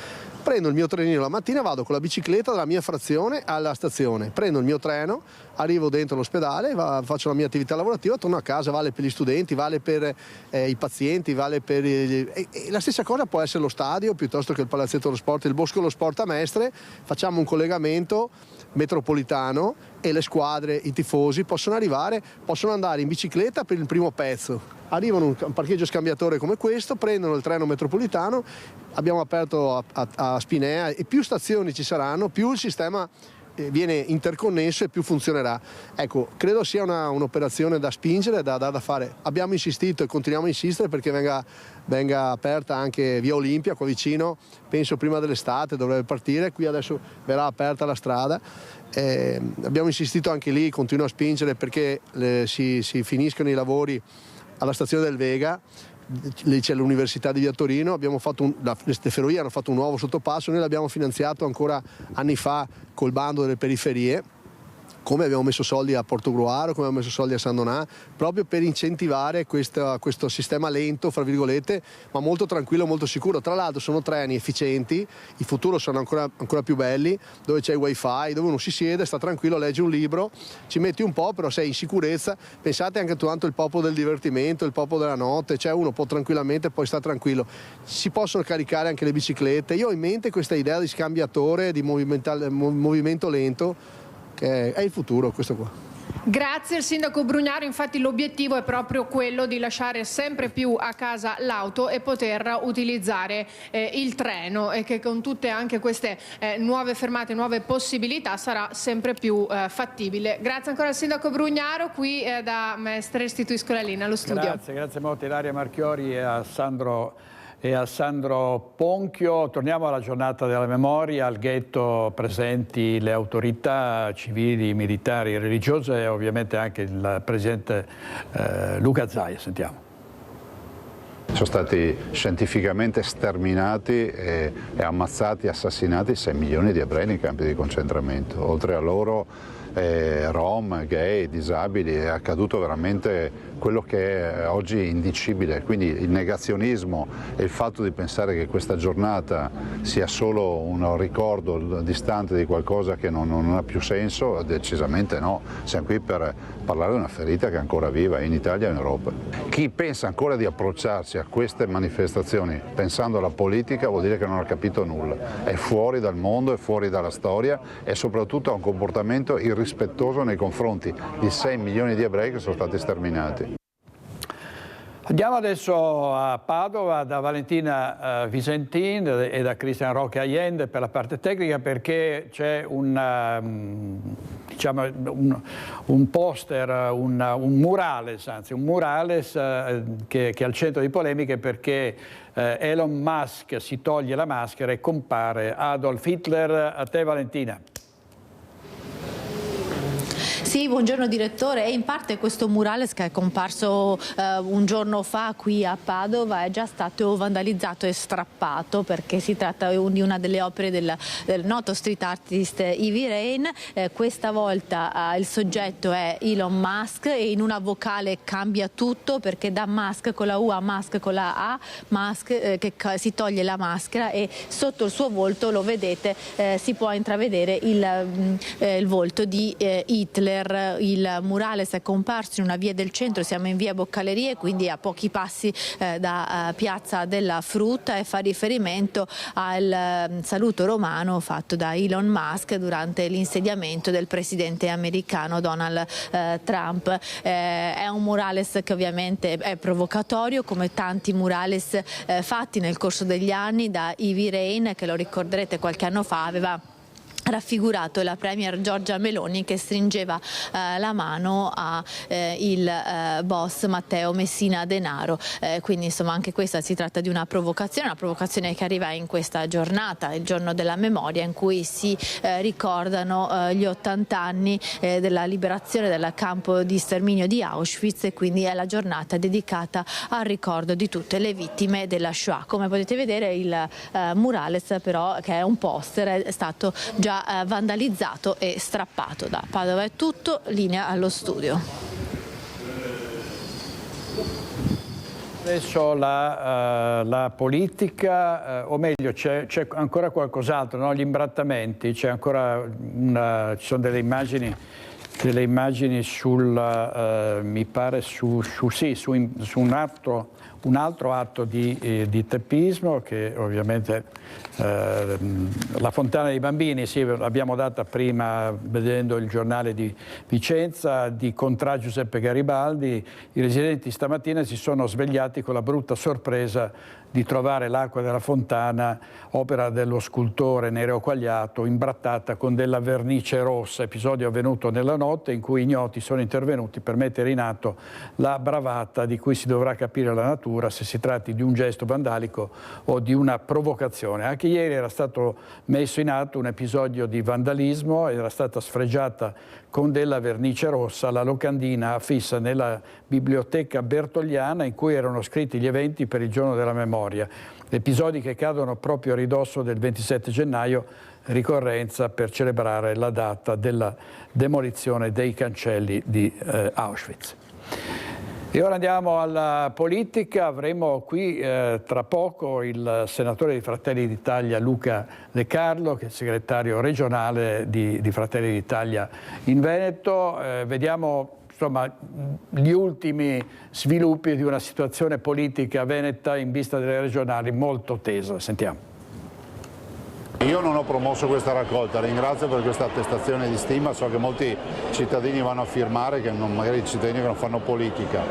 prendo il mio trenino la mattina, vado con la bicicletta dalla mia frazione alla stazione, prendo il mio treno, arrivo dentro l'ospedale, faccio la mia attività lavorativa, torno a casa. Vale per gli studenti, vale per i pazienti, vale per e la stessa cosa può essere lo stadio piuttosto che il palazzetto dello sport, il Bosco dello Sport a Mestre. Facciamo un collegamento metropolitano e le squadre, i tifosi possono andare in bicicletta per il primo pezzo, arrivano a un parcheggio scambiatore come questo, prendono il treno metropolitano. Abbiamo aperto a Spinea, e più stazioni ci saranno, più il sistema viene interconnesso e più funzionerà. Ecco, credo sia un'operazione da spingere, da fare. Abbiamo insistito e continuiamo a insistere perché venga aperta anche via Olimpia qua vicino, penso prima dell'estate dovrebbe partire, qui adesso verrà aperta la strada. Abbiamo insistito anche lì, continuo a spingere perché si finiscono i lavori alla stazione del Vega. Lì c'è l'Università di Via Torino, le ferrovie hanno fatto un nuovo sottopasso, noi l'abbiamo finanziato ancora anni fa col bando delle periferie, come abbiamo messo soldi a Portogruaro, come abbiamo messo soldi a San Donà, proprio per incentivare questo sistema lento, fra virgolette, ma molto tranquillo, molto sicuro. Tra l'altro sono treni efficienti, il futuro sono ancora più belli, dove c'è il wifi, dove uno si siede, sta tranquillo, legge un libro, ci metti un po', però sei in sicurezza. Pensate anche tanto il popolo del divertimento, il popolo della notte, cioè uno può tranquillamente poi sta tranquillo. Si possono caricare anche le biciclette. Io ho in mente questa idea di scambiatore, di movimento lento, che è il futuro, questo qua.
Grazie al sindaco Brugnaro, infatti l'obiettivo è proprio quello di lasciare sempre più a casa l'auto e poter utilizzare il treno, e che con tutte anche queste nuove fermate, nuove possibilità sarà sempre più fattibile. Grazie ancora al sindaco Brugnaro, qui da Mestre restituisco la linea allo studio.
Grazie molto Ilaria Marchiori e a Sandro Ponchio. Torniamo alla giornata della memoria. Al ghetto presenti le autorità civili, militari, religiose e ovviamente anche il presidente Luca Zaia. Sentiamo.
Sono stati scientificamente sterminati e ammazzati, assassinati 6 milioni di ebrei nei campi di concentramento. Oltre a loro rom, gay, disabili, è accaduto veramente quello che è oggi indicibile. Quindi il negazionismo e il fatto di pensare che questa giornata sia solo un ricordo distante di qualcosa che non ha più senso, decisamente no. Siamo qui per parlare di una ferita che è ancora viva in Italia e in Europa. Chi pensa ancora di approcciarsi a queste manifestazioni pensando alla politica vuol dire che non ha capito nulla. È fuori dal mondo, è fuori dalla storia e soprattutto ha un comportamento irrispettoso nei confronti di 6 milioni di ebrei che sono stati sterminati.
Andiamo adesso a Padova da Valentina Visentin e da Cristian Roque Allende per la parte tecnica, perché c'è un poster, un murales che è al centro di polemiche, perché Elon Musk si toglie la maschera e compare Adolf Hitler. A te Valentina.
Sì, buongiorno direttore. E in parte questo murales che è comparso un giorno fa qui a Padova è già stato vandalizzato e strappato, perché si tratta di una delle opere del noto street artist Ivy Rain. Questa volta il soggetto è Elon Musk e in una vocale cambia tutto, perché da Musk con la U a Musk con la A, Musk che si toglie la maschera e sotto il suo volto, lo vedete, si può intravedere il volto di Hitler. Il murales è comparso in una via del centro, siamo in via Boccalerie, quindi a pochi passi da Piazza della Frutta, e fa riferimento al saluto romano fatto da Elon Musk durante l'insediamento del presidente americano Donald Trump. È un murales che ovviamente è provocatorio, come tanti murales fatti nel corso degli anni da Ivy Rain, che lo ricorderete qualche anno fa aveva raffigurato la premier Giorgia Meloni che stringeva la mano a il boss Matteo Messina Denaro. Quindi insomma anche questa si tratta di una provocazione che arriva in questa giornata, il giorno della memoria, in cui si ricordano gli 80 anni della liberazione del campo di sterminio di Auschwitz, e quindi è la giornata dedicata al ricordo di tutte le vittime della Shoah. Come potete vedere il murales, però, che è un poster, è stato già vandalizzato e strappato. Da Padova è tutto, linea allo studio.
Adesso la politica, o meglio c'è ancora qualcos'altro, no? Gli imbrattamenti, c'è ancora ci sono delle immagini mi pare su un altro atto di teppismo, che ovviamente la fontana dei bambini, sì, l'abbiamo data prima vedendo il giornale di Vicenza, di Contra Giuseppe Garibaldi. I residenti stamattina si sono svegliati con la brutta sorpresa di trovare l'acqua della fontana, opera dello scultore Nereo Quagliato, imbrattata con della vernice rossa, episodio avvenuto nella notte in cui ignoti sono intervenuti per mettere in atto la bravata di cui si dovrà capire la natura inquadratura se si tratti di un gesto vandalico o di una provocazione. Anche ieri era stato messo in atto un episodio di vandalismo, era stata sfregiata con della vernice rossa la locandina affissa nella biblioteca bertogliana in cui erano scritti gli eventi per il giorno della memoria, episodi che cadono proprio a ridosso del 27 gennaio, ricorrenza per celebrare la data della demolizione dei cancelli di Auschwitz. E ora andiamo alla politica, avremo qui tra poco il senatore di Fratelli d'Italia Luca De Carlo, che è il segretario regionale di Fratelli d'Italia in Veneto. Vediamo insomma gli ultimi sviluppi di una situazione politica veneta in vista delle regionali molto tesa. Sentiamo.
Io non ho promosso questa raccolta, ringrazio per questa attestazione di stima, so che molti cittadini vanno a firmare, che magari cittadini che non fanno politica.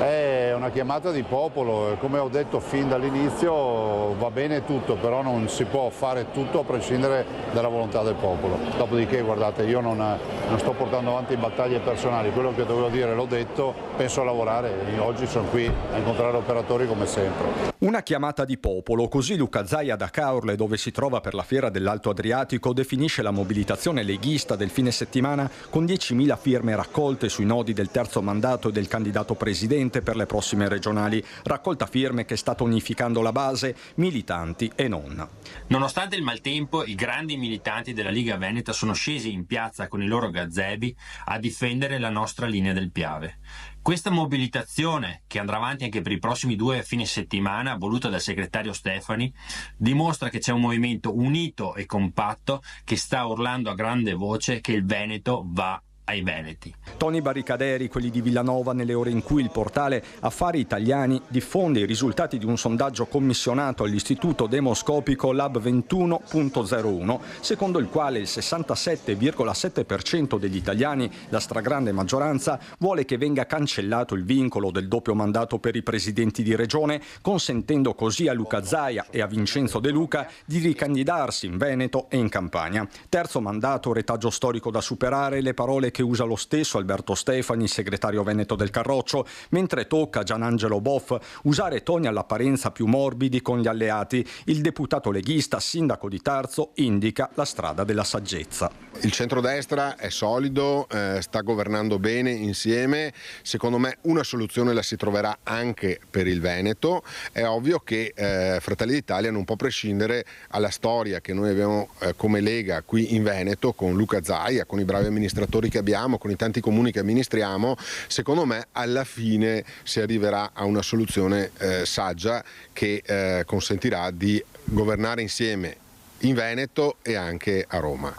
È una chiamata di popolo, come ho detto fin dall'inizio va bene tutto, però non si può fare tutto a prescindere dalla volontà del popolo. Dopodiché guardate, io non sto portando avanti battaglie personali, quello che dovevo dire l'ho detto, penso a lavorare e oggi sono qui a incontrare operatori come sempre.
Una chiamata di popolo, così Luca Zaia da Caorle, dove si trova per la Fiera dell'Alto Adriatico, definisce la mobilitazione leghista del fine settimana con 10.000 firme raccolte sui nodi del terzo mandato e del candidato presidente per le prossime regionali. Raccolta firme che sta tonificando la base, militanti e non.
Nonostante il maltempo, i grandi militanti della Liga Veneta sono scesi in piazza con i loro gazebi a difendere la nostra linea del Piave. Questa mobilitazione, che andrà avanti anche per i prossimi 2 fine settimana, voluta dal segretario Stefani, dimostra che c'è un movimento unito e compatto che sta urlando a grande voce che il Veneto va ai veneti.
Toni Barricaderi, quelli di Villanova, nelle ore in cui il portale Affari Italiani diffonde i risultati di un sondaggio commissionato all'Istituto Demoscopico Lab 21.01, secondo il quale il 67,7% degli italiani, la stragrande maggioranza, vuole che venga cancellato il vincolo del doppio mandato per i presidenti di regione, consentendo così a Luca Zaia e a Vincenzo De Luca di ricandidarsi in Veneto e in Campania. Terzo mandato, retaggio storico da superare, le parole che usa lo stesso Alberto Stefani, segretario veneto del Carroccio, mentre tocca a Gianangelo Boff usare toni all'apparenza più morbidi con gli alleati. Il deputato leghista, sindaco di Tarzo, indica la strada della saggezza.
Il centrodestra è solido, sta governando bene insieme, secondo me una soluzione la si troverà anche per il Veneto. È ovvio che Fratelli d'Italia non può prescindere alla storia che noi abbiamo come Lega qui in Veneto, con Luca Zaia, con i bravi amministratori che abbiamo, con i tanti comuni che amministriamo. Secondo me alla fine si arriverà a una soluzione saggia che consentirà di governare insieme in Veneto e anche a Roma.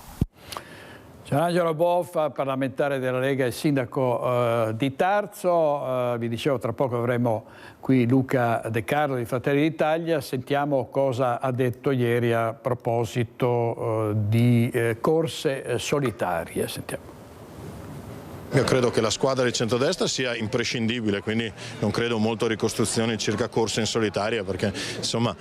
Gianangelo Boffa, parlamentare della Lega e sindaco di Tarzo. Vi dicevo, tra poco avremo qui Luca De Carlo di Fratelli d'Italia. Sentiamo cosa ha detto ieri a proposito di corse solitarie. Sentiamo.
Io credo che la squadra di centrodestra sia imprescindibile, quindi non credo molto a ricostruzioni circa corse in solitaria, perché insomma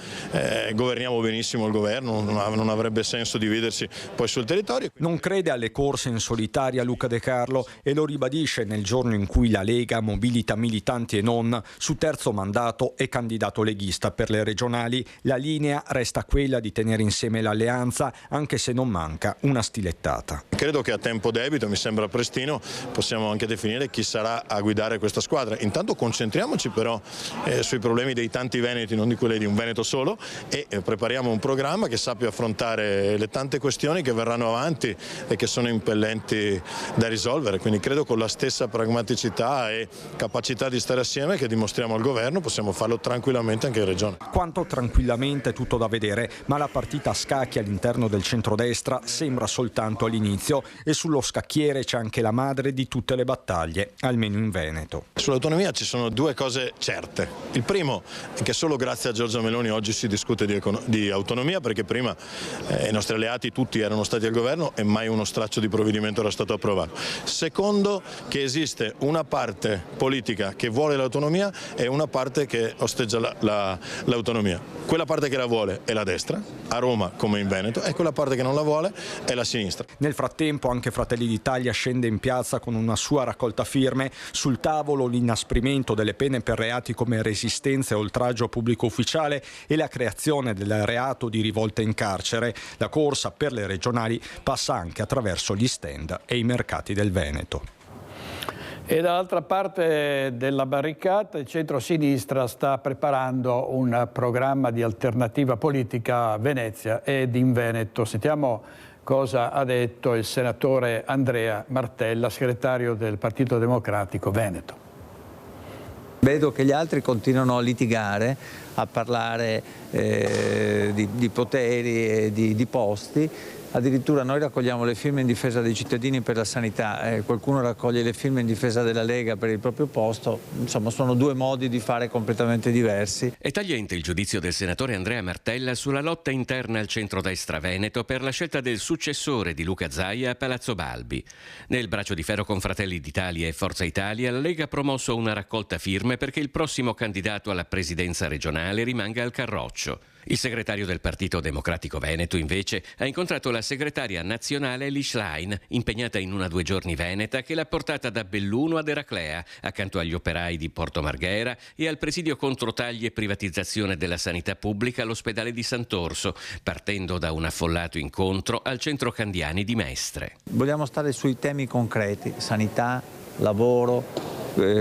governiamo benissimo il governo, non avrebbe senso dividersi poi sul territorio.
Non crede alle corse in solitaria Luca De Carlo e lo ribadisce nel giorno in cui la Lega mobilita militanti e non su terzo mandato e candidato leghista per le regionali. La linea resta quella di tenere insieme l'alleanza, anche se non manca una stilettata.
Credo che a tempo debito, mi sembra prestino, possiamo anche definire chi sarà a guidare questa squadra. Intanto concentriamoci però sui problemi dei tanti veneti, non di quelli di un Veneto solo, e prepariamo un programma che sappia affrontare le tante questioni che verranno avanti e che sono impellenti da risolvere. Quindi credo con la stessa pragmaticità e capacità di stare assieme che dimostriamo al governo possiamo farlo tranquillamente anche in regione.
Quanto tranquillamente è tutto da vedere, ma la partita a scacchi all'interno del centrodestra sembra soltanto all'inizio e sullo scacchiere c'è anche la madre di tutte le battaglie, almeno in Veneto.
Sull'autonomia ci sono due cose certe. Il primo è che solo grazie a Giorgia Meloni oggi si discute di autonomia, perché prima i nostri alleati tutti erano stati al governo e mai uno straccio di provvedimento era stato approvato. Secondo, che esiste una parte politica che vuole l'autonomia e una parte che osteggia l'autonomia. Quella parte che la vuole è la destra, a Roma come in Veneto, e quella parte che non la vuole è la sinistra.
Nel frattempo anche Fratelli d'Italia scende in piazza con con una sua raccolta firme, sul tavolo l'inasprimento delle pene per reati come resistenza e oltraggio pubblico ufficiale e la creazione del reato di rivolta in carcere. La corsa per le regionali passa anche attraverso gli stand e i mercati del Veneto.
E dall'altra parte della barricata il centro-sinistra sta preparando un programma di alternativa politica a Venezia ed in Veneto. Sentiamo cosa ha detto il senatore Andrea Martella, segretario del Partito Democratico Veneto.
Vedo che gli altri continuano a litigare, a parlare di poteri e di posti. Addirittura noi raccogliamo le firme in difesa dei cittadini per la sanità, qualcuno raccoglie le firme in difesa della Lega per il proprio posto. Insomma, sono due modi di fare completamente diversi.
È tagliente il giudizio del senatore Andrea Martella sulla lotta interna al centrodestra veneto per la scelta del successore di Luca Zaia a Palazzo Balbi. Nel braccio di ferro con Fratelli d'Italia e Forza Italia, la Lega ha promosso una raccolta firme perché il prossimo candidato alla presidenza regionale rimanga al Carroccio. Il segretario del Partito Democratico Veneto, invece, ha incontrato la segretaria nazionale Lis Schlein, impegnata in una 2 giorni veneta che l'ha portata da Belluno ad Eraclea, accanto agli operai di Porto Marghera e al presidio contro tagli e privatizzazione della sanità pubblica all'ospedale di Sant'Orso, partendo da un affollato incontro al centro Candiani di Mestre.
Vogliamo stare sui temi concreti: sanità, lavoro,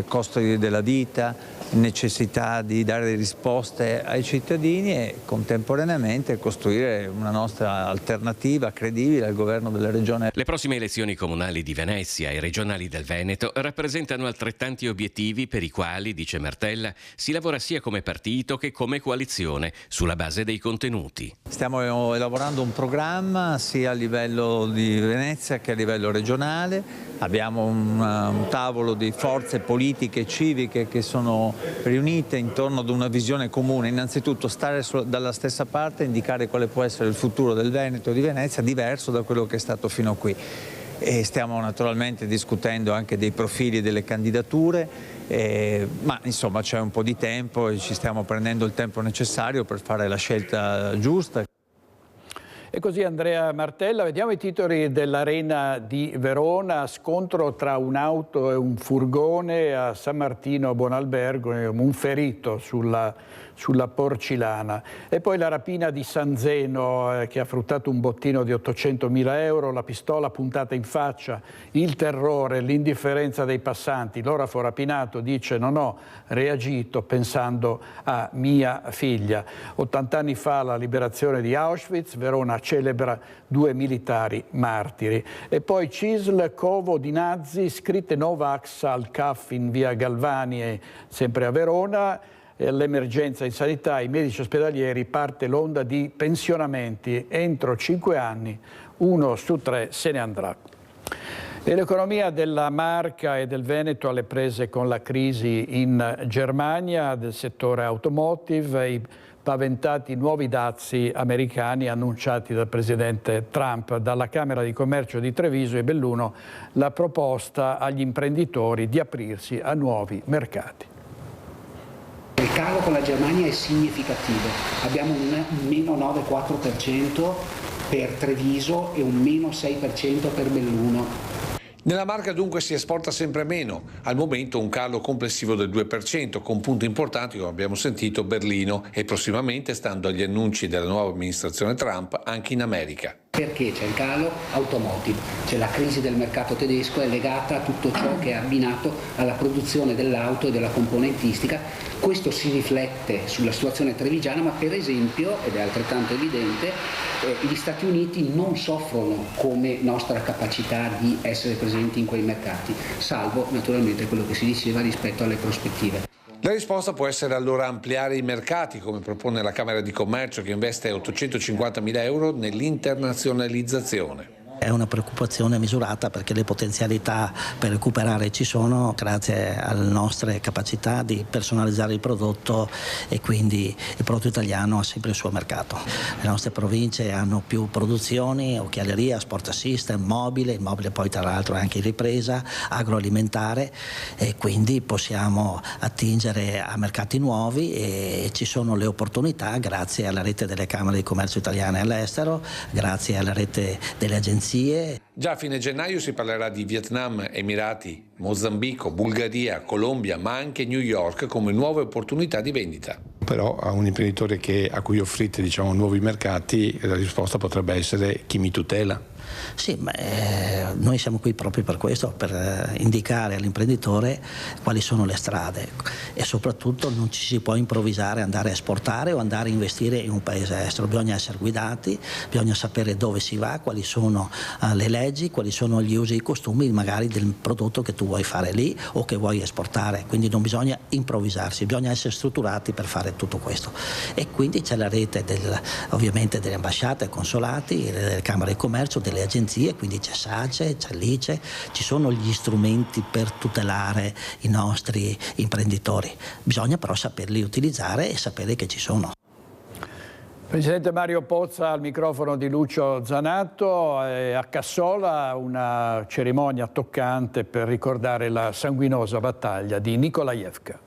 costi della vita, necessità di dare risposte ai cittadini e contemporaneamente costruire una nostra alternativa credibile al governo della regione.
Le prossime elezioni comunali di Venezia e regionali del Veneto rappresentano altrettanti obiettivi per i quali, dice Martella, si lavora sia come partito che come coalizione sulla base dei contenuti.
Stiamo elaborando un programma sia a livello di Venezia che a livello regionale. Abbiamo un tavolo di forze politiche e civiche che sono riunite intorno ad una visione comune. Innanzitutto stare dalla stessa parte, indicare quale può essere il futuro del Veneto e di Venezia, diverso da quello che è stato fino a qui. E stiamo naturalmente discutendo anche dei profili delle candidature, ma insomma c'è un po' di tempo e ci stiamo prendendo il tempo necessario per fare la scelta giusta.
E così Andrea Martella, vediamo i titoli dell'Arena di Verona: scontro tra un'auto e un furgone a San Martino Buonalbergo, un ferito sulla Porcilana. E poi la rapina di San Zeno che ha fruttato un bottino di 800.000 euro, la pistola puntata in faccia, il terrore, l'indifferenza dei passanti. L'orafo rapinato dice: non ho reagito pensando a mia figlia. 80 anni fa la liberazione di Auschwitz, Verona celebra 2 militari martiri. E poi CISL, covo di nazi, scritte Novax al CAF in via Galvani e sempre a Verona. L'emergenza in sanità, i medici ospedalieri, parte l'onda di pensionamenti. Entro 5 anni 1 su 3 se ne andrà. E l'economia della Marca e del Veneto alle prese con la crisi in Germania del settore automotive, i paventati nuovi dazi americani annunciati dal presidente Trump. Dalla Camera di Commercio di Treviso e Belluno la proposta agli imprenditori di aprirsi a nuovi mercati.
Il calo con la Germania è significativo, abbiamo un meno 9,4% per Treviso e un meno 6% per Belluno.
Nella Marca dunque si esporta sempre meno, al momento un calo complessivo del 2%, con punti importanti come abbiamo sentito Berlino e prossimamente, stando agli annunci della nuova amministrazione Trump, anche in America.
Perché c'è il calo? Automotive, c'è la crisi del mercato tedesco, è legata a tutto ciò che è abbinato alla produzione dell'auto e della componentistica. Questo si riflette sulla situazione trevigiana, ma per esempio, ed è altrettanto evidente, gli Stati Uniti non soffrono come nostra capacità di essere presenti in quei mercati, salvo naturalmente quello che si diceva rispetto alle prospettive.
La risposta può essere allora ampliare i mercati, come propone la Camera di Commercio, che investe 850.000 euro nell'internazionalizzazione.
È una preoccupazione misurata perché le potenzialità per recuperare ci sono grazie alle nostre capacità di personalizzare il prodotto e quindi il prodotto italiano ha sempre il suo mercato. Le nostre province hanno più produzioni, occhialeria, sport system, mobile, il mobile poi tra l'altro è anche in ripresa, agroalimentare e quindi possiamo attingere a mercati nuovi e ci sono le opportunità grazie alla rete delle Camere di Commercio italiane all'estero, grazie alla rete delle agenzie agenzie.
Già a fine gennaio si parlerà di Vietnam, Emirati, Mozambico, Bulgaria, Colombia, ma anche New York come nuove opportunità di vendita.
Però a un imprenditore a cui offrite nuovi mercati, la risposta potrebbe essere: chi mi tutela?
Sì, ma noi siamo qui proprio per questo, per indicare all'imprenditore quali sono le strade e soprattutto non ci si può improvvisare andare a esportare o andare a investire in un paese estero, bisogna essere guidati, bisogna sapere dove si va, quali sono le leggi, quali sono gli usi e i costumi magari del prodotto che tu vuoi fare lì o che vuoi esportare, quindi non bisogna improvvisarsi, bisogna essere strutturati per fare tutto questo e quindi c'è la rete ovviamente delle ambasciate, consolati, delle camere di commercio, delle agenzie, quindi c'è SACE, c'è l'ICE, ci sono gli strumenti per tutelare i nostri imprenditori, bisogna però saperli utilizzare e sapere che ci sono.
Presidente Mario Pozza al microfono di Lucio Zanato, a Cassola una cerimonia toccante per ricordare la sanguinosa battaglia di Nikolajevka.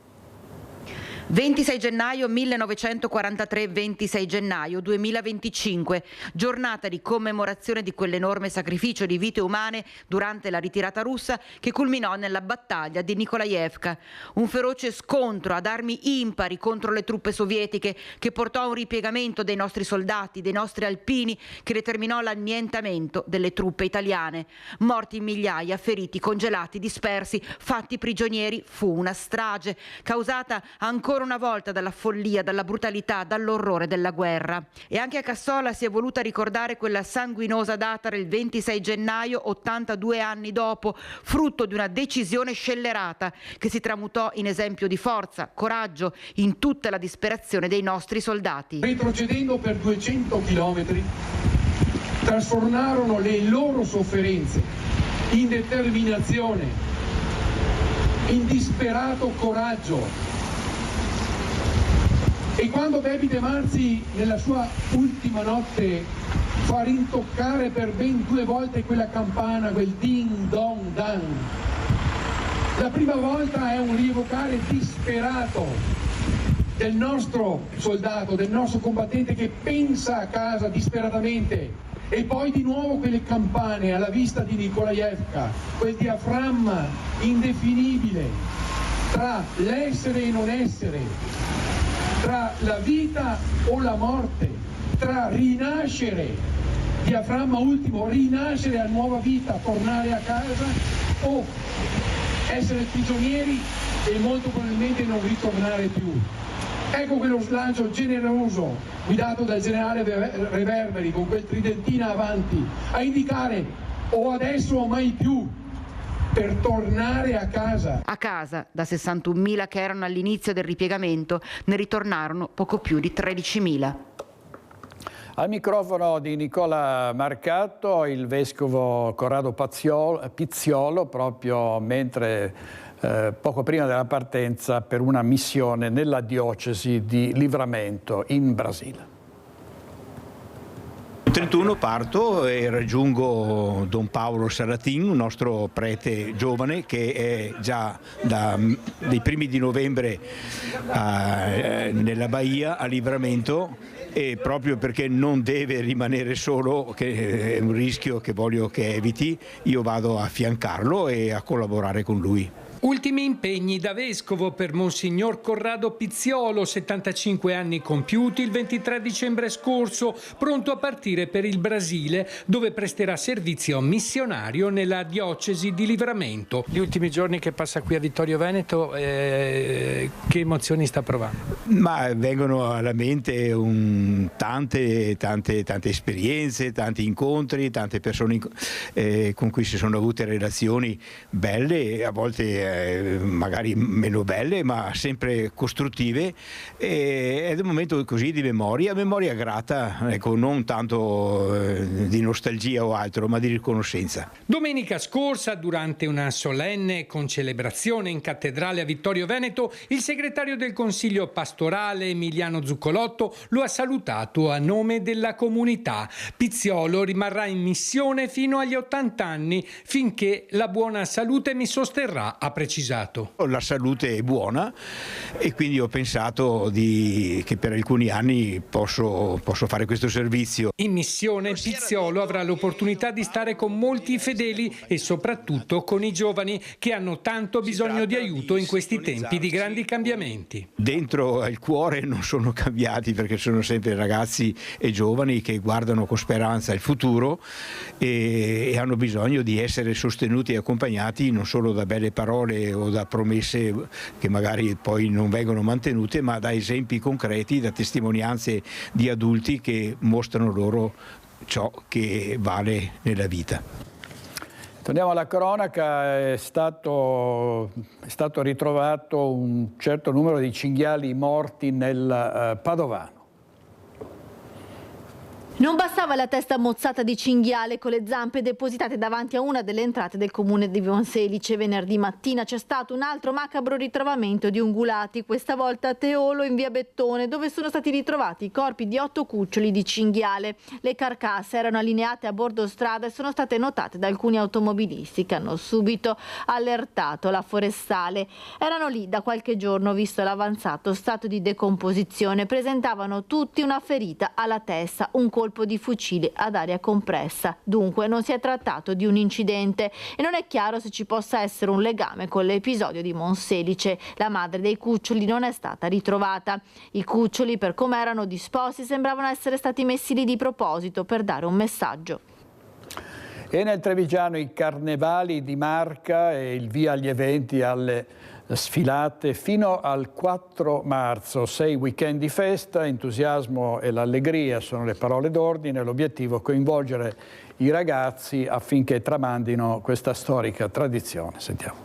26 gennaio 1943, 26 gennaio 2025, giornata di commemorazione di quell'enorme sacrificio di vite umane durante la ritirata russa che culminò nella battaglia di Nikolajevka. Un feroce scontro ad armi impari contro le truppe sovietiche che portò a un ripiegamento dei nostri soldati, dei nostri alpini, che determinò l'annientamento delle truppe italiane. Morti in migliaia, feriti, congelati, dispersi, fatti prigionieri, fu una strage causata ancora una volta dalla follia, dalla brutalità, dall'orrore della guerra. E anche a Cassola si è voluta ricordare quella sanguinosa data del 26 gennaio 82 anni dopo, frutto di una decisione scellerata che si tramutò in esempio di forza, coraggio in tutta la disperazione dei nostri soldati.
Retrocedendo per 200 chilometri trasformarono le loro sofferenze in determinazione, in disperato coraggio. E quando Baby De Marzi nella sua ultima notte fa rintoccare per ben 2 volte quella campana, quel ding dong dang, la prima volta è un rievocare disperato del nostro soldato, del nostro combattente che pensa a casa disperatamente, e poi di nuovo quelle campane alla vista di Nikolajevka, quel diaframma indefinibile tra l'essere e non essere, tra la vita o la morte, tra rinascere, diaframma ultimo, rinascere a nuova vita, tornare a casa, o essere prigionieri e molto probabilmente non ritornare più. Ecco quello slancio generoso guidato dal generale Reverberi con quel tridentina avanti a indicare o adesso o mai più, per tornare a casa.
A casa, da 61.000 che erano all'inizio del ripiegamento, ne ritornarono poco più di 13.000.
Al microfono di Nicola Marcato il vescovo Corrado Pizziolo, proprio mentre poco prima della partenza per una missione nella diocesi di Livramento in Brasile.
Il 31 parto e raggiungo Don Paolo Sarratin, un nostro prete giovane che è già dai primi di novembre nella Bahia a Livramento, e proprio perché non deve rimanere solo, che è un rischio che voglio che eviti, io vado a affiancarlo e a collaborare con lui.
Ultimi impegni da vescovo per Monsignor Corrado Pizziolo, 75 anni compiuti il 23 dicembre scorso, pronto a partire per il Brasile, dove presterà servizio missionario nella diocesi di Livramento. Gli ultimi giorni che passa qui a Vittorio Veneto, che emozioni sta provando?
Ma vengono alla mente tante esperienze, tanti incontri, tante persone con cui si sono avute relazioni belle, a volte magari meno belle, ma sempre costruttive, ed è un momento così di memoria grata, ecco, non tanto di nostalgia o altro, ma di riconoscenza.
Domenica scorsa, durante una solenne concelebrazione in cattedrale a Vittorio Veneto, il segretario del Consiglio pastorale Emiliano Zuccolotto lo ha salutato a nome della comunità. Pizziolo rimarrà in missione fino agli 80 anni, finché la buona salute mi sosterrà a precisato.
La salute è buona e quindi ho pensato che per alcuni anni posso fare questo servizio.
In missione Pizziolo avrà l'opportunità di stare con molti fedeli e soprattutto con i giovani che hanno tanto bisogno di aiuto in questi tempi di grandi cambiamenti.
Dentro al cuore non sono cambiati, perché sono sempre ragazzi e giovani che guardano con speranza il futuro e hanno bisogno di essere sostenuti e accompagnati non solo da belle parole o da promesse che magari poi non vengono mantenute, ma da esempi concreti, da testimonianze di adulti che mostrano loro ciò che vale nella vita.
Torniamo alla cronaca, è stato ritrovato un certo numero di cinghiali morti nel Padovano.
Non bastava la testa mozzata di cinghiale con le zampe depositate davanti a una delle entrate del comune di Monselice. Venerdì mattina c'è stato un altro macabro ritrovamento di ungulati, questa volta a Teolo in via Bettone, dove sono stati ritrovati i corpi di 8 cuccioli di cinghiale. Le carcasse erano allineate a bordo strada e sono state notate da alcuni automobilisti che hanno subito allertato la forestale. Erano lì da qualche giorno, visto l'avanzato stato di decomposizione. Presentavano tutti una ferita alla testa, un colpo di fucile ad aria compressa. Dunque non si è trattato di un incidente e non è chiaro se ci possa essere un legame con l'episodio di Monselice. La madre dei cuccioli non è stata ritrovata. I cuccioli, per come erano disposti, sembravano essere stati messi lì di proposito per dare un messaggio.
E nel Trevigiano i carnevali di Marca e il via agli eventi, alle sfilate fino al 4 marzo, 6 weekend di festa, entusiasmo e l'allegria sono le parole d'ordine, l'obiettivo è coinvolgere i ragazzi affinché tramandino questa storica tradizione. Sentiamo.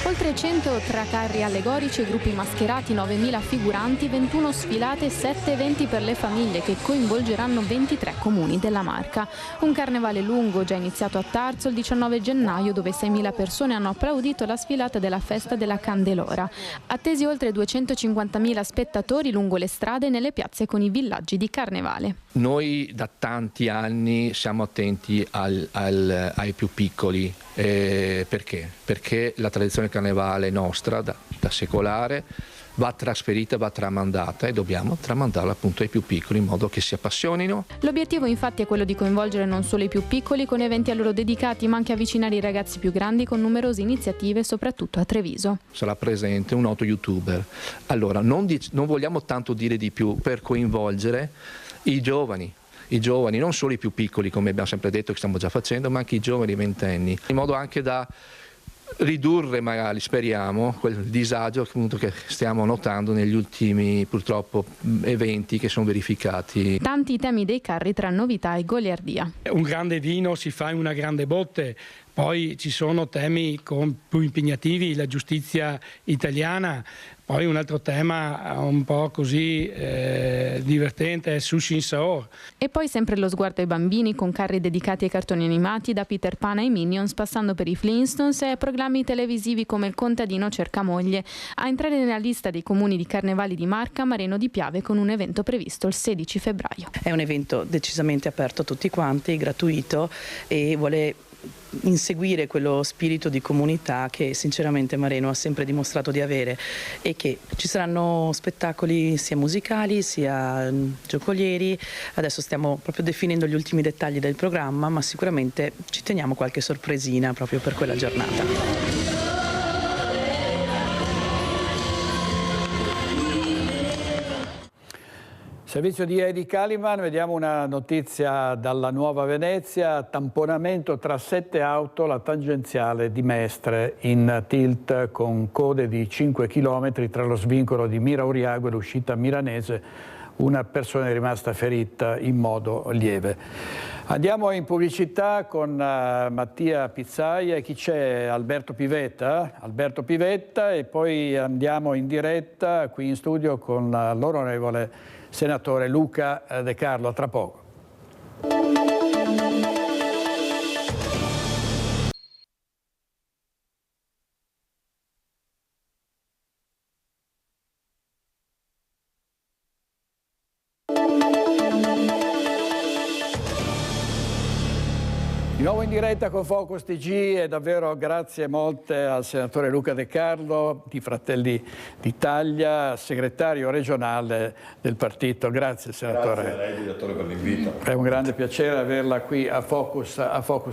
Oltre 100 tra carri allegorici e gruppi mascherati, 9.000 figuranti, 21 sfilate e 7 eventi per le famiglie che coinvolgeranno 23 comuni della Marca. Un carnevale lungo già iniziato a Tarso il 19 gennaio, dove 6.000 persone hanno applaudito la sfilata della festa della Candelora. Attesi oltre 250.000 spettatori lungo le strade e nelle piazze con i villaggi di carnevale.
Noi da tanti anni siamo attenti ai più piccoli. Perché? Perché la tradizione carnevale nostra da secolare va trasferita, va tramandata e dobbiamo tramandarla appunto ai più piccoli in modo che si appassionino.
L'obiettivo infatti è quello di coinvolgere non solo i più piccoli con eventi a loro dedicati, ma anche avvicinare i ragazzi più grandi con numerose iniziative, soprattutto a Treviso.
Sarà presente un noto youtuber. Allora non vogliamo tanto dire di più per coinvolgere i giovani, non solo i più piccoli come abbiamo sempre detto che stiamo già facendo, ma anche i giovani ventenni, in modo anche da ridurre magari, speriamo, quel disagio appunto che stiamo notando negli ultimi purtroppo eventi che sono verificati.
Tanti i temi dei carri tra novità e goliardia.
Un grande vino si fa in una grande botte, poi ci sono temi più impegnativi, la giustizia italiana. Poi un altro tema un po' così divertente è Sushi in Saor.
E poi sempre lo sguardo ai bambini con carri dedicati ai cartoni animati, da Peter Pan ai Minions, passando per i Flintstones e programmi televisivi come Il contadino cerca moglie. A entrare nella lista dei comuni di carnevali di Marca, Mareno di Piave, con un evento previsto il 16 febbraio.
È un evento decisamente aperto a tutti quanti, gratuito e vuole inseguire quello spirito di comunità che sinceramente Mareno ha sempre dimostrato di avere, e che ci saranno spettacoli sia musicali sia giocolieri. Adesso stiamo proprio definendo gli ultimi dettagli del programma, ma sicuramente ci teniamo qualche sorpresina proprio per quella giornata.
Servizio di Edi Caliman, vediamo una notizia dalla Nuova Venezia, tamponamento tra 7 auto, la tangenziale di Mestre in tilt con code di 5 km tra lo svincolo di Mirauriago e l'uscita milanese, una persona è rimasta ferita in modo lieve. Andiamo in pubblicità con Mattia Pizzaia e chi c'è? Alberto Pivetta, e poi andiamo in diretta qui in studio con l'onorevole senatore Luca De Carlo, a tra poco. Siamo in diretta con Focus TG e davvero grazie molte al senatore Luca De Carlo di Fratelli d'Italia, segretario regionale del partito. Grazie senatore.
Grazie a lei direttore per l'invito.
È un grande piacere averla qui a Focus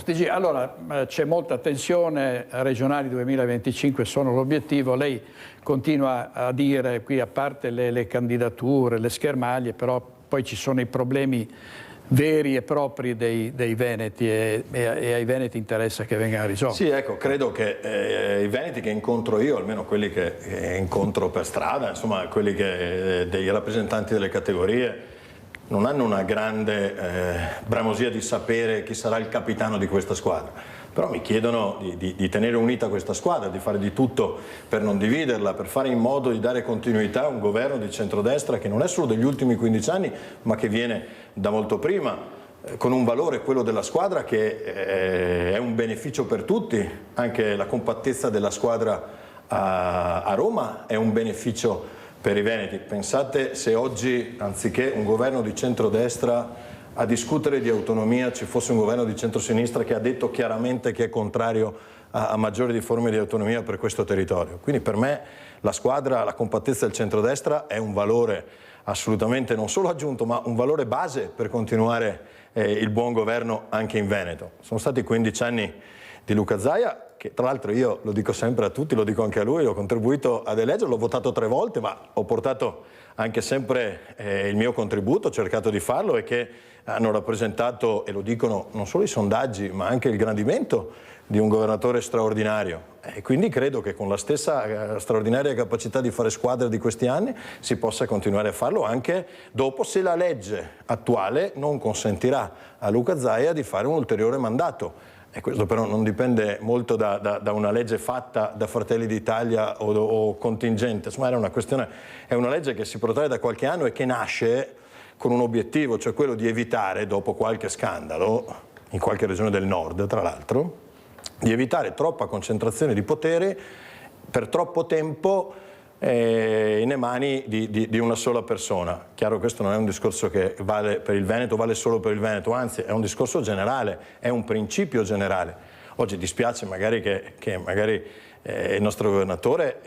TG. Allora, c'è molta tensione, regionali 2025 sono l'obiettivo. Lei continua a dire qui, a parte le candidature, le schermaglie, però poi ci sono i problemi veri e propri dei veneti e ai veneti interessa che vengano risolti.
Sì, ecco, credo che i veneti che incontro io, almeno quelli che incontro per strada, insomma quelli dei rappresentanti delle categorie, non hanno una grande bramosia di sapere chi sarà il capitano di questa squadra. Però mi chiedono di tenere unita questa squadra, di fare di tutto per non dividerla, per fare in modo di dare continuità a un governo di centrodestra che non è solo degli ultimi 15 anni, ma che viene da molto prima, con un valore, quello della squadra, che è un beneficio per tutti. Anche la compattezza della squadra a Roma è un beneficio per i veneti. Pensate se oggi, anziché un governo di centrodestra, a discutere di autonomia ci fosse un governo di centrosinistra che ha detto chiaramente che è contrario a maggiori forme di autonomia per questo territorio. Quindi per me la squadra, la compattezza del centrodestra è un valore assolutamente non solo aggiunto, ma un valore base per continuare il buon governo anche in Veneto. Sono stati 15 anni di Luca Zaia, che tra l'altro io lo dico sempre a tutti, lo dico anche a lui, ho contribuito ad eleggerlo, l'ho votato 3 volte, ma ho portato anche sempre il mio contributo, ho cercato di farlo, e che hanno rappresentato, e lo dicono non solo i sondaggi, ma anche il gradimento di un governatore straordinario. E quindi credo che con la stessa straordinaria capacità di fare squadra di questi anni si possa continuare a farlo anche dopo, se la legge attuale non consentirà a Luca Zaia di fare un ulteriore mandato. E questo però non dipende molto da una legge fatta da Fratelli d'Italia o contingente, insomma è una legge che si protrae da qualche anno e che nasce con un obiettivo, cioè quello di evitare, dopo qualche scandalo, in qualche regione del nord tra l'altro, di evitare troppa concentrazione di potere per troppo tempo nelle mani di una sola persona. Chiaro, questo non è un discorso che vale per il Veneto, vale solo per il Veneto, anzi è un discorso generale, è un principio generale. Oggi dispiace magari che magari il nostro governatore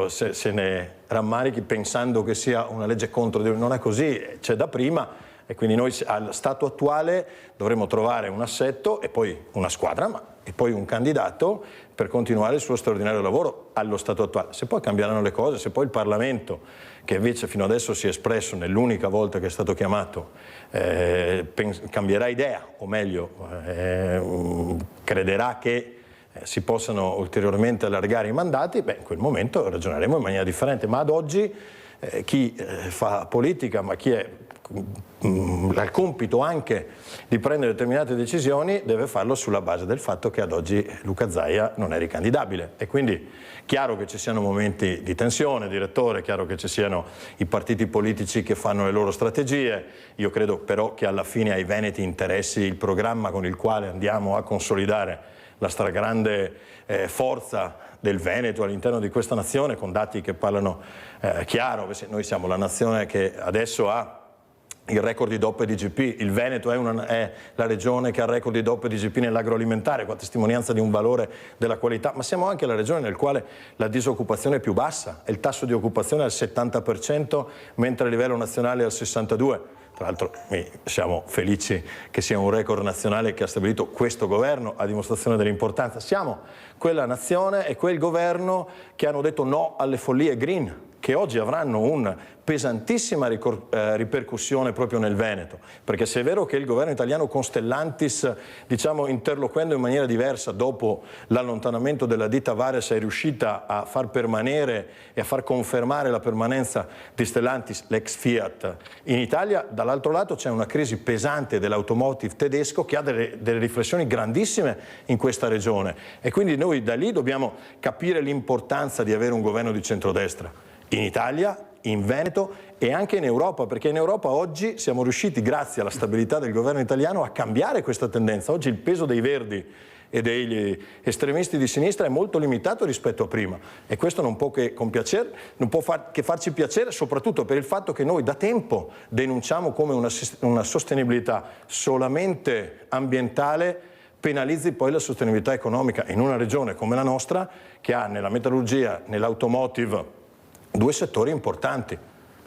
se ne rammarichi pensando che sia una legge contro di lui. Non è così, c'è da prima, e quindi noi al stato attuale dovremo trovare un assetto e poi una squadra, e poi un candidato per continuare il suo straordinario lavoro allo stato attuale. Se poi cambieranno le cose, se poi il Parlamento, che invece fino adesso si è espresso nell'unica volta che è stato chiamato, cambierà idea, o meglio, crederà che si possano ulteriormente allargare i mandati, in quel momento ragioneremo in maniera differente. Ma ad oggi chi fa politica, ma chi ha il compito anche di prendere determinate decisioni, deve farlo sulla base del fatto che ad oggi Luca Zaia non è ricandidabile. E quindi chiaro che ci siano momenti di tensione, direttore, chiaro che ci siano i partiti politici che fanno le loro strategie. Io credo però che alla fine ai veneti interessi il programma con il quale andiamo a consolidare la stragrande forza del Veneto all'interno di questa nazione, con dati che parlano chiaro. Noi siamo la nazione che adesso ha il record di DOP e DGP, il Veneto è la regione che ha il record di DOP e DGP nell'agroalimentare, con testimonianza di un valore della qualità, ma siamo anche la regione nel quale la disoccupazione è più bassa, il tasso di occupazione è al 70%, mentre a livello nazionale è al 62%. Tra l'altro siamo felici che sia un record nazionale che ha stabilito questo governo, a dimostrazione dell'importanza. Siamo quella nazione e quel governo che hanno detto no alle follie green, che oggi avranno una pesantissima ripercussione proprio nel Veneto, perché se è vero che il governo italiano con Stellantis, diciamo interloquendo in maniera diversa dopo l'allontanamento della ditta Vares, è riuscita a far permanere e a far confermare la permanenza di Stellantis, l'ex Fiat, in Italia, dall'altro lato c'è una crisi pesante dell'automotive tedesco che ha delle riflessioni grandissime in questa regione, e quindi noi da lì dobbiamo capire l'importanza di avere un governo di centrodestra in Italia, in Veneto e anche in Europa, perché in Europa oggi siamo riusciti, grazie alla stabilità del governo italiano, a cambiare questa tendenza. Oggi il peso dei verdi e degli estremisti di sinistra è molto limitato rispetto a prima, e questo non può che farci piacere, soprattutto per il fatto che noi da tempo denunciamo come una sostenibilità solamente ambientale penalizzi poi la sostenibilità economica in una regione come la nostra, che ha nella metallurgia, nell'automotive, due settori importanti.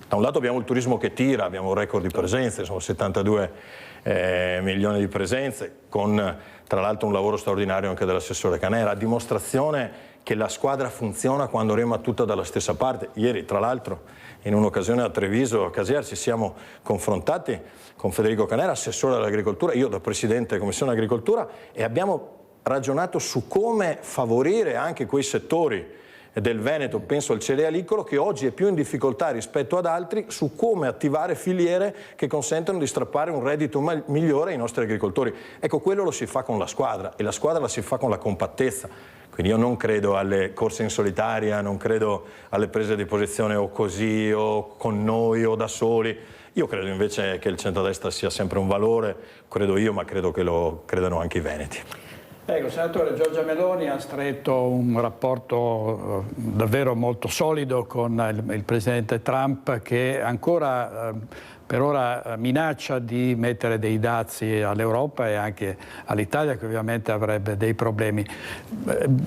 Da un lato abbiamo il turismo che tira, abbiamo un record di presenze, sono 72 milioni di presenze, con tra l'altro un lavoro straordinario anche dell'assessore Canera, a dimostrazione che la squadra funziona quando rema tutta dalla stessa parte. Ieri, tra l'altro, in un'occasione a Treviso, a Casier, ci siamo confrontati con Federico Canera, assessore dell'agricoltura, io da presidente della Commissione Agricoltura, e abbiamo ragionato su come favorire anche quei settori del Veneto, penso al cerealicolo, che oggi è più in difficoltà rispetto ad altri, su come attivare filiere che consentono di strappare un reddito migliore ai nostri agricoltori. Ecco, quello lo si fa con la squadra, e la squadra la si fa con la compattezza. Quindi io non credo alle corse in solitaria, non credo alle prese di posizione o così, o con noi, o da soli. Io credo invece che il centrodestra sia sempre un valore, credo io, ma credo che lo credano anche i veneti.
Ecco, senatore, Giorgia Meloni ha stretto un rapporto davvero molto solido con il presidente Trump, che ancora per ora minaccia di mettere dei dazi all'Europa e anche all'Italia, che ovviamente avrebbe dei problemi.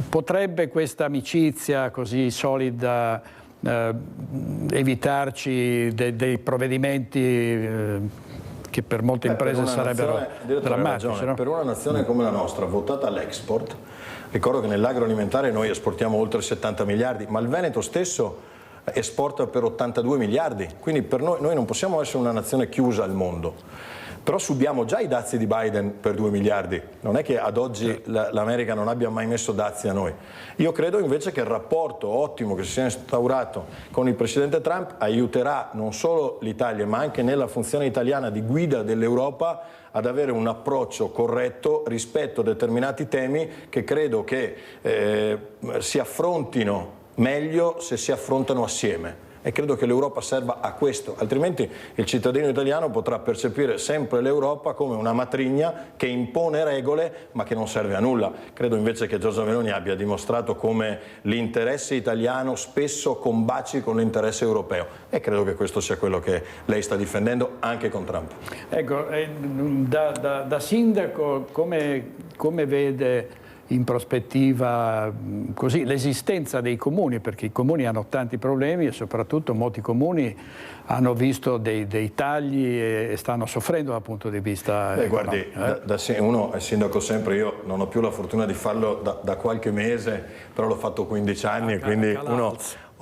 Potrebbe questa amicizia così solida evitarci dei provvedimenti che per molte imprese sarebbero drammatici, no?
Per una nazione come la nostra, votata all'export, ricordo che nell'agroalimentare noi esportiamo oltre 70 miliardi, ma il Veneto stesso esporta per 82 miliardi, quindi per noi non possiamo essere una nazione chiusa al mondo. Però subiamo già i dazi di Biden per 2 miliardi, non è che ad oggi l'America non abbia mai messo dazi a noi. Io credo invece che il rapporto ottimo che si sia instaurato con il presidente Trump aiuterà non solo l'Italia, ma anche nella funzione italiana di guida dell'Europa ad avere un approccio corretto rispetto a determinati temi che credo che si affrontino meglio se si affrontano assieme. E credo che l'Europa serva a questo, altrimenti il cittadino italiano potrà percepire sempre l'Europa come una matrigna che impone regole ma che non serve a nulla. Credo invece che Giorgia Meloni abbia dimostrato come l'interesse italiano spesso combaci con l'interesse europeo, e credo che questo sia quello che lei sta difendendo anche con Trump.
Ecco, da sindaco come vede in prospettiva così l'esistenza dei comuni, perché i comuni hanno tanti problemi e soprattutto molti comuni hanno visto dei tagli e stanno soffrendo dal punto di vista economico.
Guardi, uno è sindaco sempre, io non ho più la fortuna di farlo da qualche mese, però l'ho fatto 15 anni e quindi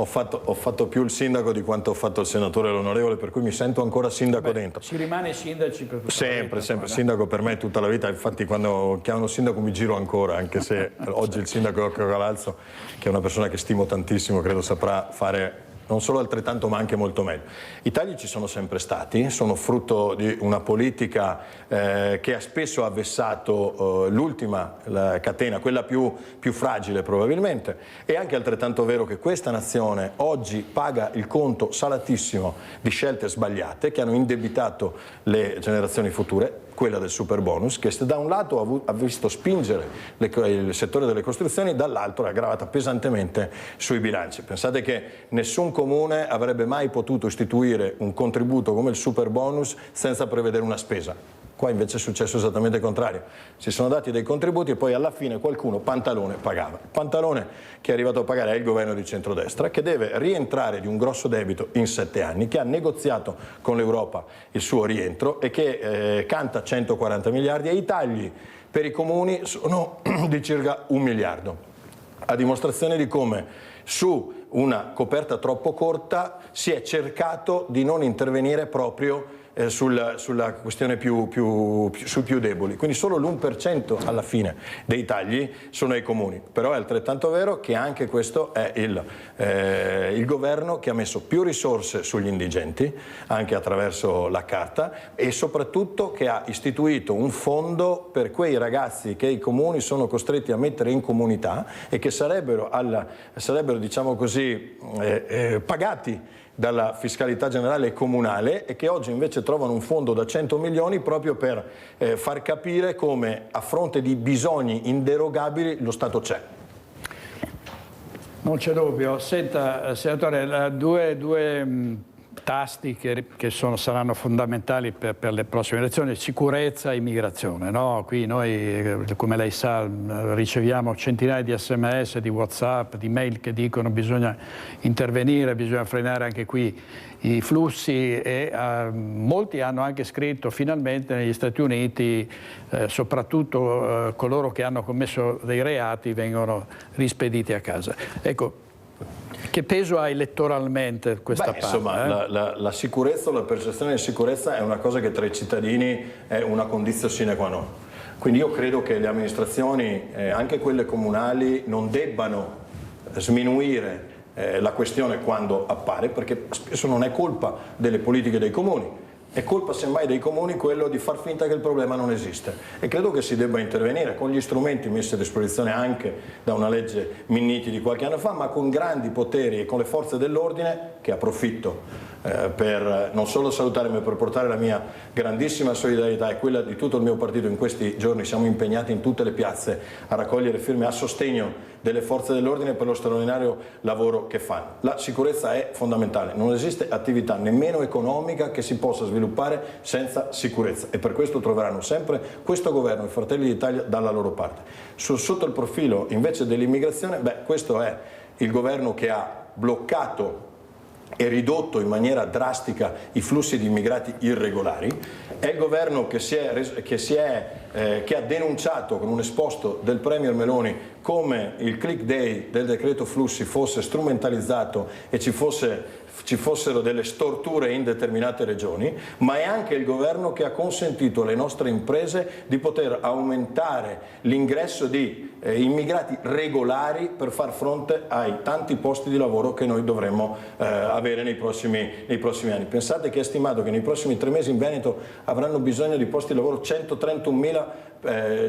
ho fatto più il sindaco di quanto ho fatto il senatore e l'onorevole, per cui mi sento ancora sindaco dentro.
Si rimane sindaci per tutta
sempre,
la vita.
sempre, sindaco per me tutta la vita, infatti quando chiamano sindaco mi giro ancora, anche se oggi il sindaco Occhio Calalzo, che è una persona che stimo tantissimo, credo saprà fare non solo altrettanto ma anche molto meglio. I tagli ci sono sempre stati, sono frutto di una politica che ha spesso avvessato l'ultima catena, quella più fragile probabilmente. È anche altrettanto vero che questa nazione oggi paga il conto salatissimo di scelte sbagliate che hanno indebitato le generazioni future, quella del super bonus, che da un lato ha visto spingere il settore delle costruzioni, dall'altro è aggravata pesantemente sui bilanci. Pensate che nessun comune avrebbe mai potuto istituire un contributo come il super bonus senza prevedere una spesa. Qua invece è successo esattamente il contrario. Si sono dati dei contributi e poi alla fine qualcuno, Pantalone, pagava. Pantalone che è arrivato a pagare è il governo di centrodestra, che deve rientrare di un grosso debito in 7 anni, che ha negoziato con l'Europa il suo rientro e che canta 140 miliardi e i tagli per i comuni sono di circa 1 miliardo. A dimostrazione di come su una coperta troppo corta si è cercato di non intervenire proprio sulla questione sui più deboli, quindi solo l'1% alla fine dei tagli sono ai comuni, però è altrettanto vero che anche questo è il governo che ha messo più risorse sugli indigenti, anche attraverso la carta, e soprattutto che ha istituito un fondo per quei ragazzi che i comuni sono costretti a mettere in comunità e che sarebbero diciamo così, pagati dalla fiscalità generale e comunale e che oggi invece trovano un fondo da 100 milioni proprio per far capire come a fronte di bisogni inderogabili lo Stato c'è.
Non c'è dubbio. Senta, senatore, due tasti che saranno fondamentali per le prossime elezioni: sicurezza e immigrazione, no? Qui noi, come lei sa, riceviamo centinaia di SMS, di WhatsApp, di mail che dicono bisogna intervenire, bisogna frenare anche qui i flussi, e molti hanno anche scritto finalmente negli Stati Uniti soprattutto coloro che hanno commesso dei reati vengono rispediti a casa. Ecco, che peso ha elettoralmente questa parte?
Insomma, la sicurezza o la percezione di sicurezza è una cosa che tra i cittadini è una condizione sine qua non. Quindi io credo che le amministrazioni, anche quelle comunali, non debbano sminuire la questione quando appare, perché spesso non è colpa delle politiche dei comuni. È colpa semmai dei comuni quello di far finta che il problema non esiste, e credo che si debba intervenire con gli strumenti messi a disposizione anche da una legge Minniti di qualche anno fa, ma con grandi poteri e con le forze dell'ordine, che approfitto per non solo salutare ma per portare la mia grandissima solidarietà e quella di tutto il mio partito. In questi giorni siamo impegnati in tutte le piazze a raccogliere firme a sostegno delle forze dell'ordine per lo straordinario lavoro che fanno. La sicurezza è fondamentale, non esiste attività nemmeno economica che si possa sviluppare senza sicurezza, e per questo troveranno sempre questo governo e Fratelli d'Italia dalla loro parte. Sotto il profilo invece dell'immigrazione, questo è il governo che ha bloccato e ridotto in maniera drastica i flussi di immigrati irregolari, è il governo che ha denunciato con un esposto del Premier Meloni come il click day del decreto flussi fosse strumentalizzato e ci fossero delle storture in determinate regioni, ma è anche il governo che ha consentito alle nostre imprese di poter aumentare l'ingresso di immigrati regolari per far fronte ai tanti posti di lavoro che noi dovremmo avere nei prossimi anni. Pensate che è stimato che nei prossimi 3 mesi in Veneto avranno bisogno di posti di lavoro 131.000,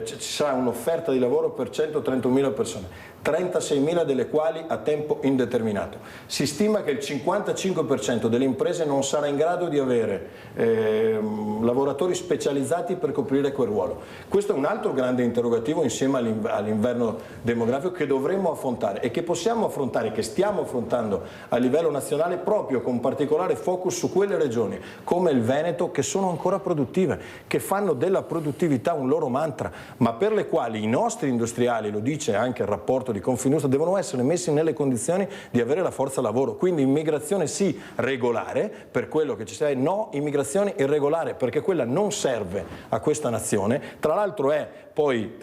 ci sarà un'offerta di lavoro per 131.000 persone, 36.000 delle quali a tempo indeterminato. Si stima che il 55% delle imprese non sarà in grado di avere lavoratori specializzati per coprire quel ruolo. Questo è un altro grande interrogativo insieme all'inverno demografico che dovremmo affrontare e che possiamo affrontare, che stiamo affrontando a livello nazionale, proprio con particolare focus su quelle regioni come il Veneto che sono ancora produttive, che fanno della produttività un loro mantra, ma per le quali i nostri industriali, lo dice anche il rapporto di Confindustria, devono essere messi nelle condizioni di avere la forza lavoro. Quindi immigrazione sì regolare, per quello che ci sia, no immigrazione irregolare, perché quella non serve a questa nazione. Tra l'altro è poi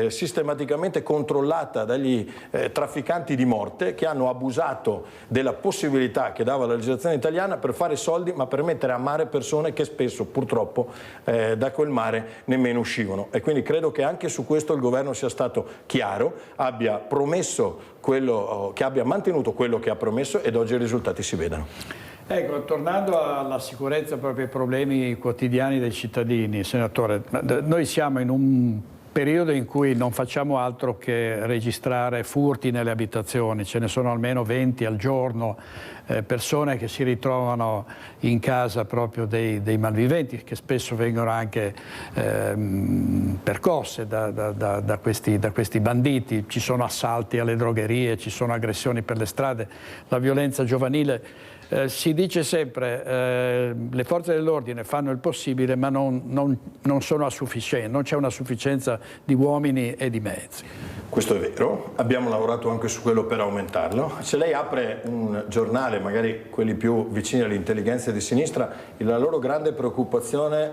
sistematicamente controllata dagli trafficanti di morte che hanno abusato della possibilità che dava la legislazione italiana per fare soldi, ma per mettere a mare persone che spesso purtroppo da quel mare nemmeno uscivano. E quindi credo che anche su questo il governo sia stato chiaro, abbia promesso quello che abbia mantenuto quello che ha promesso, ed oggi i risultati si vedono.
Ecco, tornando alla sicurezza, proprio ai problemi quotidiani dei cittadini, senatore, noi siamo in un periodo in cui non facciamo altro che registrare furti nelle abitazioni, ce ne sono almeno 20 al giorno, persone che si ritrovano in casa proprio dei malviventi, che spesso vengono anche percosse da questi banditi. Ci sono assalti alle drogherie, ci sono aggressioni per le strade, la violenza giovanile. Si dice sempre le forze dell'ordine fanno il possibile, ma non sono a sufficienza, non c'è una sufficienza di uomini e di mezzi.
Questo è vero, abbiamo lavorato anche su quello per aumentarlo. Se lei apre un giornale, magari quelli più vicini all'intelligenza di sinistra, la loro grande preoccupazione,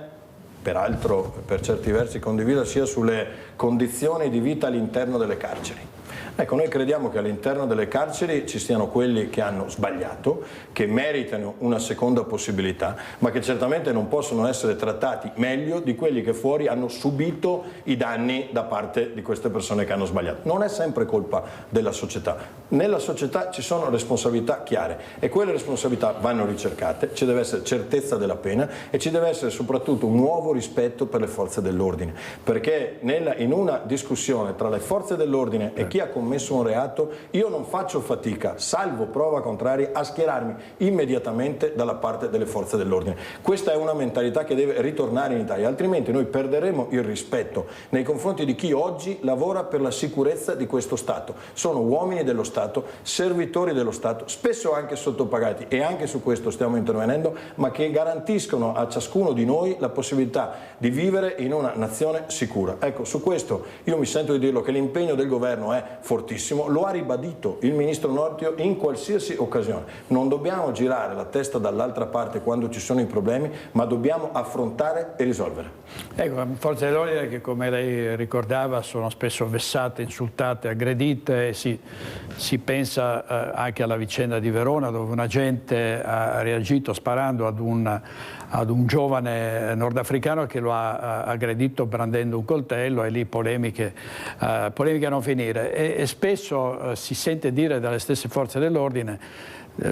peraltro per certi versi condivisa, sia sulle condizioni di vita all'interno delle carceri. Ecco, noi crediamo che all'interno delle carceri ci siano quelli che hanno sbagliato, che meritano una seconda possibilità, ma che certamente non possono essere trattati meglio di quelli che fuori hanno subito i danni da parte di queste persone che hanno sbagliato. Non è sempre colpa della società. Nella società ci sono responsabilità chiare e quelle responsabilità vanno ricercate, ci deve essere certezza della pena e ci deve essere soprattutto un nuovo rispetto per le forze dell'ordine, perché in una discussione tra le forze dell'ordine e chi ha commesso
commesso un reato, io non faccio fatica, salvo prova contraria, a schierarmi immediatamente dalla parte delle forze dell'ordine. Questa è una mentalità che deve ritornare in Italia, altrimenti noi perderemo il rispetto nei confronti di chi oggi lavora per la sicurezza di questo Stato. Sono uomini dello Stato, servitori dello Stato, spesso anche sottopagati, e anche su questo stiamo intervenendo, ma che garantiscono a ciascuno di noi la possibilità di vivere in una nazione sicura. Ecco, su questo io mi sento di dirlo, che l'impegno del governo è fortissimo, lo ha ribadito il ministro Nordio in qualsiasi occasione. Non dobbiamo girare la testa dall'altra parte quando ci sono i problemi, ma dobbiamo affrontare e risolvere.
Ecco, forze dell'ordine che, come lei ricordava, sono spesso vessate, insultate, aggredite, e si pensa anche alla vicenda di Verona, dove un agente ha reagito sparando ad un giovane nordafricano che lo ha aggredito brandendo un coltello, e lì polemiche a non finire. E spesso si sente dire dalle stesse forze dell'ordine: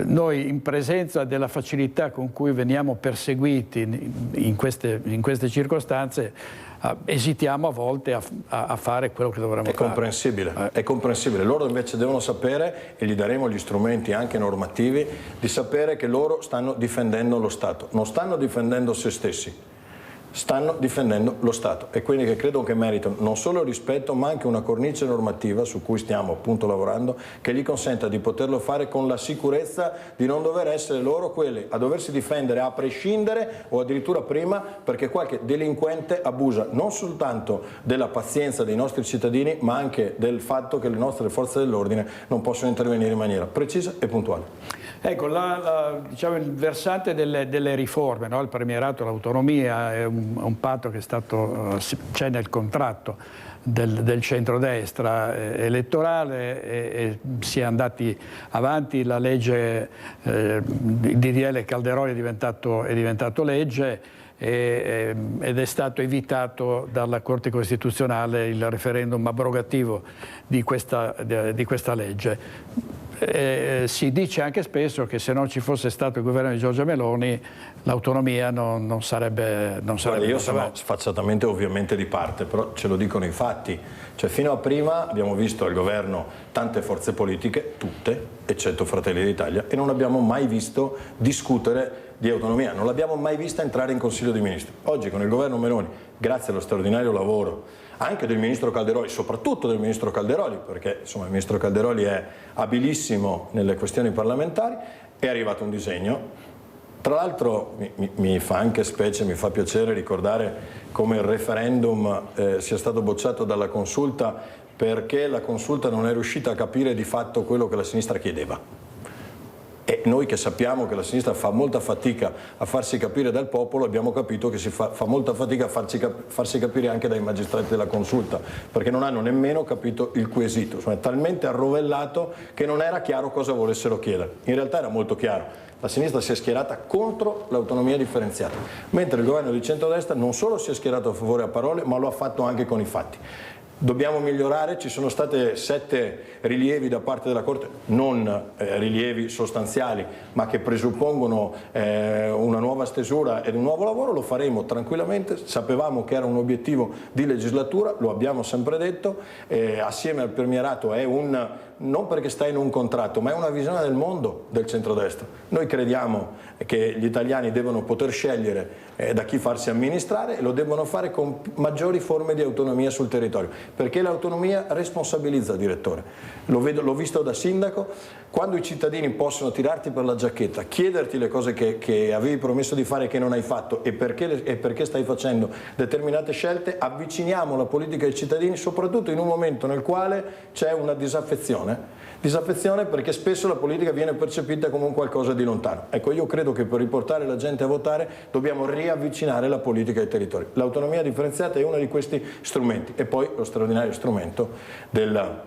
noi, in presenza della facilità con cui veniamo perseguiti in queste circostanze, esitiamo a volte a fare quello che dovremmo fare.
È comprensibile. Loro invece devono sapere, e gli daremo gli strumenti anche normativi, di sapere che loro stanno difendendo lo Stato, non stanno difendendo se stessi. Stanno difendendo lo Stato, e quindi che credo che meritano non solo il rispetto, ma anche una cornice normativa su cui stiamo appunto lavorando, che gli consenta di poterlo fare con la sicurezza di non dover essere loro quelli a doversi difendere a prescindere, o addirittura prima, perché qualche delinquente abusa non soltanto della pazienza dei nostri cittadini, ma anche del fatto che le nostre forze dell'ordine non possono intervenire in maniera precisa e puntuale.
Ecco, diciamo, il versante delle riforme, no? Il premierato, l'autonomia è un patto che è stato, c'è nel contratto del centrodestra elettorale, e si è andati avanti. La legge di DDL Calderoli è diventato legge, ed è stato evitato dalla Corte Costituzionale il referendum abrogativo di questa legge. Si dice anche spesso che se non ci fosse stato il governo di Giorgia Meloni, l'autonomia non sarebbe
io sono sfacciatamente ovviamente di parte, però ce lo dicono i fatti. Cioè, fino a prima abbiamo visto al governo tante forze politiche, tutte, eccetto Fratelli d'Italia, e non abbiamo mai visto discutere di autonomia, non l'abbiamo mai vista entrare in Consiglio dei Ministri. Oggi con il governo Meloni, grazie allo straordinario lavoro anche del ministro Calderoli, soprattutto del ministro Calderoli, perché insomma il ministro Calderoli è abilissimo nelle questioni parlamentari, è arrivato un disegno. Tra l'altro mi fa anche specie, mi fa piacere ricordare come il referendum sia stato bocciato dalla Consulta, perché la Consulta non è riuscita a capire di fatto quello che la sinistra chiedeva. E noi, che sappiamo che la sinistra fa molta fatica a farsi capire dal popolo, abbiamo capito che fa molta fatica a farsi capire anche dai magistrati della Consulta, perché non hanno nemmeno capito il quesito, è talmente arrovellato che non era chiaro cosa volessero chiedere. In realtà era molto chiaro: la sinistra si è schierata contro l'autonomia differenziata, mentre il governo di centrodestra non solo si è schierato a favore a parole, ma lo ha fatto anche con i fatti. Dobbiamo migliorare, ci sono state 7 rilievi da parte della Corte, non rilievi sostanziali, ma che presuppongono una nuova stesura ed un nuovo lavoro. Lo faremo tranquillamente, sapevamo che era un obiettivo di legislatura, lo abbiamo sempre detto, assieme al premierato è non perché sta in un contratto, ma è una visione del mondo del centrodestra. Noi crediamo che gli italiani devono poter scegliere da chi farsi amministrare, e lo debbono fare con maggiori forme di autonomia sul territorio, perché l'autonomia responsabilizza, direttore. L'ho visto da sindaco: quando i cittadini possono tirarti per la giacchetta, chiederti le cose che avevi promesso di fare e che non hai fatto, e perché stai facendo determinate scelte, avviciniamo la politica ai cittadini, soprattutto in un momento nel quale c'è una disaffezione perché spesso la politica viene percepita come un qualcosa di lontano. Ecco, io credo che per riportare la gente a votare dobbiamo riavvicinare la politica ai territori. L'autonomia differenziata è uno di questi strumenti, e poi lo straordinario strumento del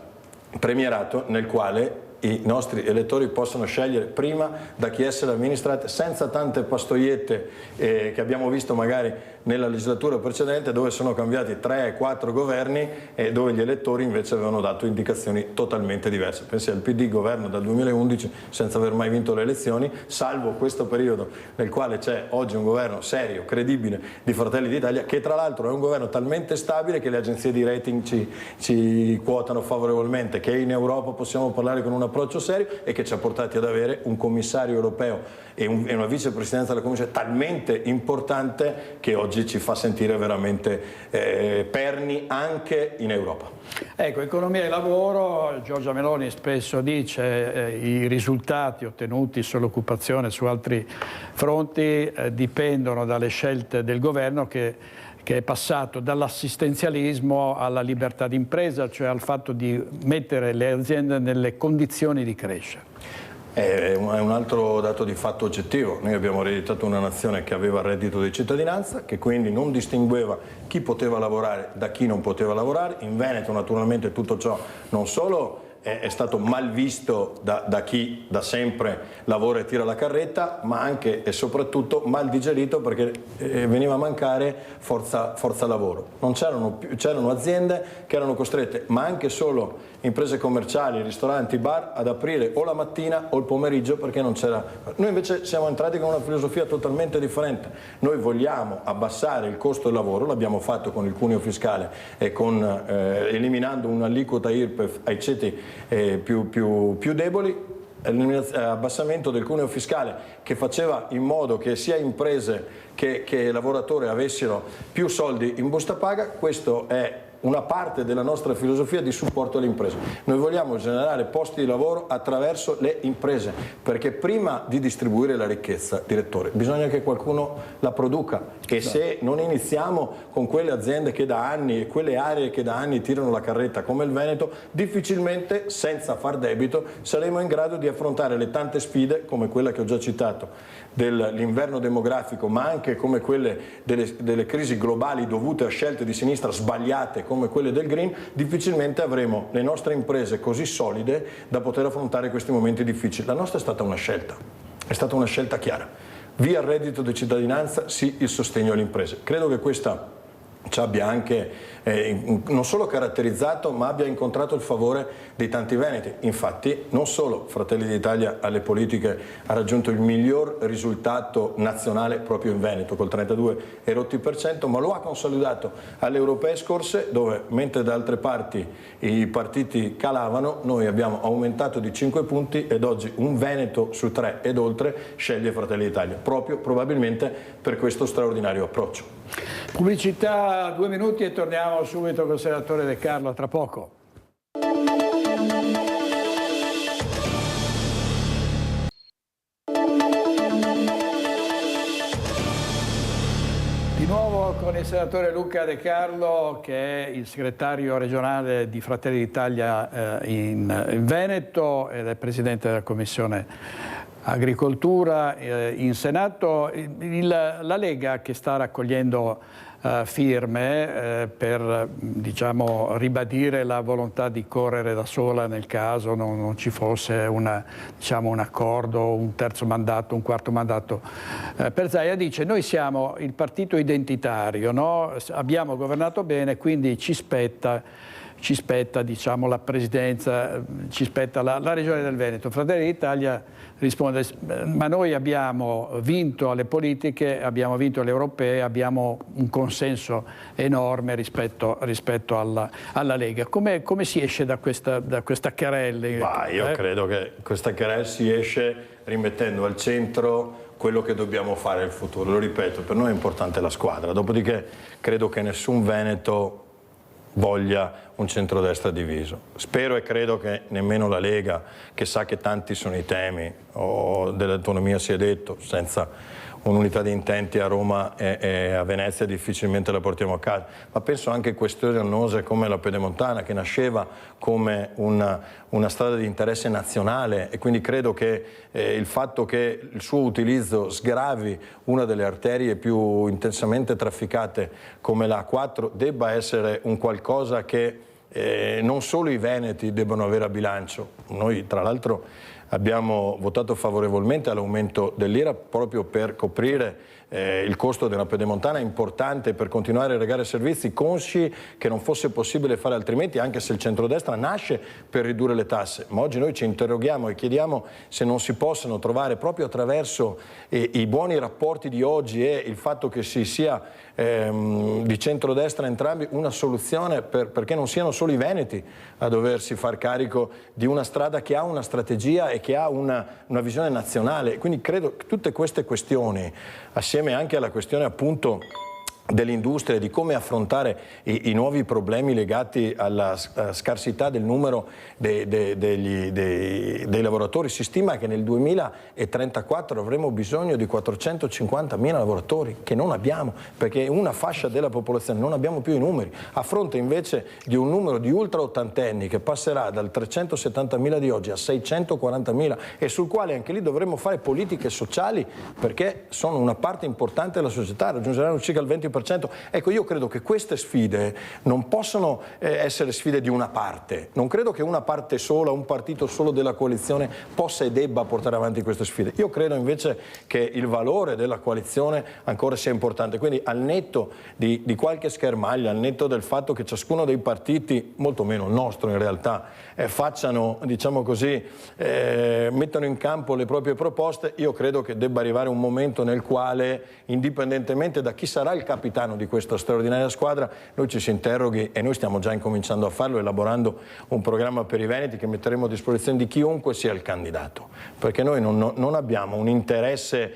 premierato, nel quale i nostri elettori possano scegliere prima da chi essere amministrati, senza tante pastoiette che abbiamo visto magari nella legislatura precedente, dove sono cambiati 3-4 governi e dove gli elettori invece avevano dato indicazioni totalmente diverse. Pensi al PD, governo dal 2011 senza aver mai vinto le elezioni, salvo questo periodo nel quale c'è oggi un governo serio, credibile di Fratelli d'Italia, che tra l'altro è un governo talmente stabile che le agenzie di rating ci quotano favorevolmente, che in Europa possiamo parlare con un approccio serio e che ci ha portati ad avere un commissario europeo e una vicepresidenza della Commissione talmente importante che oggi ci fa sentire veramente perni anche in Europa.
Ecco, economia e lavoro, Giorgia Meloni spesso dice i risultati ottenuti sull'occupazione, su altri fronti dipendono dalle scelte del governo che è passato dall'assistenzialismo alla libertà d'impresa, cioè al fatto di mettere le aziende nelle condizioni di crescere.
È un altro dato di fatto oggettivo. Noi abbiamo ereditato una nazione che aveva il reddito di cittadinanza, che quindi non distingueva chi poteva lavorare da chi non poteva lavorare. In Veneto naturalmente tutto ciò non solo è stato mal visto da chi da sempre lavora e tira la carretta, ma anche e soprattutto mal digerito perché veniva a mancare forza lavoro. Non c'erano aziende che erano costrette, ma anche solo imprese commerciali, ristoranti, bar, ad aprire o la mattina o il pomeriggio perché non c'era. Noi invece siamo entrati con una filosofia totalmente differente. Noi vogliamo abbassare il costo del lavoro, l'abbiamo fatto con il cuneo fiscale e eliminando un'aliquota IRPEF ai ceti più deboli, abbassamento del cuneo fiscale che faceva in modo che sia imprese che lavoratori avessero più soldi in busta paga. Questo è una parte della nostra filosofia di supporto alle imprese. Noi vogliamo generare posti di lavoro attraverso le imprese, perché prima di distribuire la ricchezza, direttore, bisogna che qualcuno la produca e se non iniziamo con quelle aziende che da anni e quelle aree che da anni tirano la carretta come il Veneto, difficilmente senza far debito saremo in grado di affrontare le tante sfide come quella che ho già citato dell'inverno demografico, ma anche come quelle delle crisi globali dovute a scelte di sinistra sbagliate come quelle del Green. Difficilmente avremo le nostre imprese così solide da poter affrontare questi momenti difficili. La nostra è stata una scelta chiara. Via il reddito di cittadinanza, sì il sostegno alle imprese. Credo che questa ci abbia anche non solo caratterizzato, ma abbia incontrato il favore di tanti veneti. Infatti non solo Fratelli d'Italia alle politiche ha raggiunto il miglior risultato nazionale proprio in Veneto col 32%, ma lo ha consolidato alle europee scorse, dove mentre da altre parti i partiti calavano, noi abbiamo aumentato di 5 punti ed oggi un Veneto su 3 ed oltre sceglie Fratelli d'Italia, proprio probabilmente per questo straordinario approccio.
Pubblicità, 2 minuti e torniamo subito col senatore De Carlo, tra poco. Di nuovo con il senatore Luca De Carlo, che è il segretario regionale di Fratelli d'Italia in Veneto ed è presidente della Commissione Agricoltura in Senato. La Lega, che sta raccogliendo firme per ribadire la volontà di correre da sola nel caso non ci fosse un accordo, un terzo mandato, un quarto mandato per Zaia, dice: noi siamo il partito identitario, no? Abbiamo governato bene, quindi ci spetta la presidenza, ci spetta la regione del Veneto. Fratelli d'Italia risponde: ma noi abbiamo vinto alle politiche, abbiamo vinto alle europee, abbiamo un consenso enorme rispetto alla Lega. Come si esce da questa querella?
Io credo che questa querella si esce rimettendo al centro quello che dobbiamo fare nel futuro. Lo ripeto, per noi è importante la squadra, dopodiché credo che nessun veneto voglia un centrodestra diviso. Spero e credo che nemmeno la Lega, che sa che tanti sono i temi, o dell'autonomia si è detto, senza un'unità di intenti a Roma e a Venezia difficilmente la portiamo a casa, ma penso anche a questioni annose come la Pedemontana, che nasceva come una strada di interesse nazionale, e quindi credo che il fatto che il suo utilizzo sgravi una delle arterie più intensamente trafficate come la A4 debba essere un qualcosa che non solo i veneti debbono avere a bilancio. Noi tra l'altro abbiamo votato favorevolmente all'aumento dell'IRAP proprio per coprire il costo della pedemontana importante per continuare a erogare servizi, consci che non fosse possibile fare altrimenti, anche se il centrodestra nasce per ridurre le tasse. Ma oggi noi ci interroghiamo e chiediamo se non si possano trovare proprio attraverso i buoni rapporti di oggi e il fatto che si sia di centrodestra entrambi una soluzione perché non siano solo i veneti a doversi far carico di una strada che ha una strategia e che ha una visione nazionale. Quindi credo che tutte queste questioni, assieme anche alla questione appunto dell'industria, di come affrontare i nuovi problemi legati alla scarsità del numero dei lavoratori. Si stima che nel 2034 avremo bisogno di 450.000 lavoratori che non abbiamo, perché una fascia della popolazione non abbiamo più i numeri, a fronte invece di un numero di ultra ottantenni che passerà dal 370.000 di oggi a 640.000 e sul quale anche lì dovremo fare politiche sociali perché sono una parte importante della società, raggiungeranno circa il 20%. Ecco, io credo che queste sfide non possono essere sfide di una parte. Non credo che una parte sola, un partito solo della coalizione possa e debba portare avanti queste sfide. Io credo invece che il valore della coalizione ancora sia importante. Quindi al netto di qualche schermaglia, al netto del fatto che ciascuno dei partiti, molto meno il nostro in realtà, facciano, diciamo così, mettano in campo le proprie proposte, io credo che debba arrivare un momento nel quale, indipendentemente da chi sarà il capitano di questa straordinaria squadra, noi ci si interroghi, e noi stiamo già incominciando a farlo, elaborando un programma per i veneti che metteremo a disposizione di chiunque sia il candidato, perché noi non abbiamo un interesse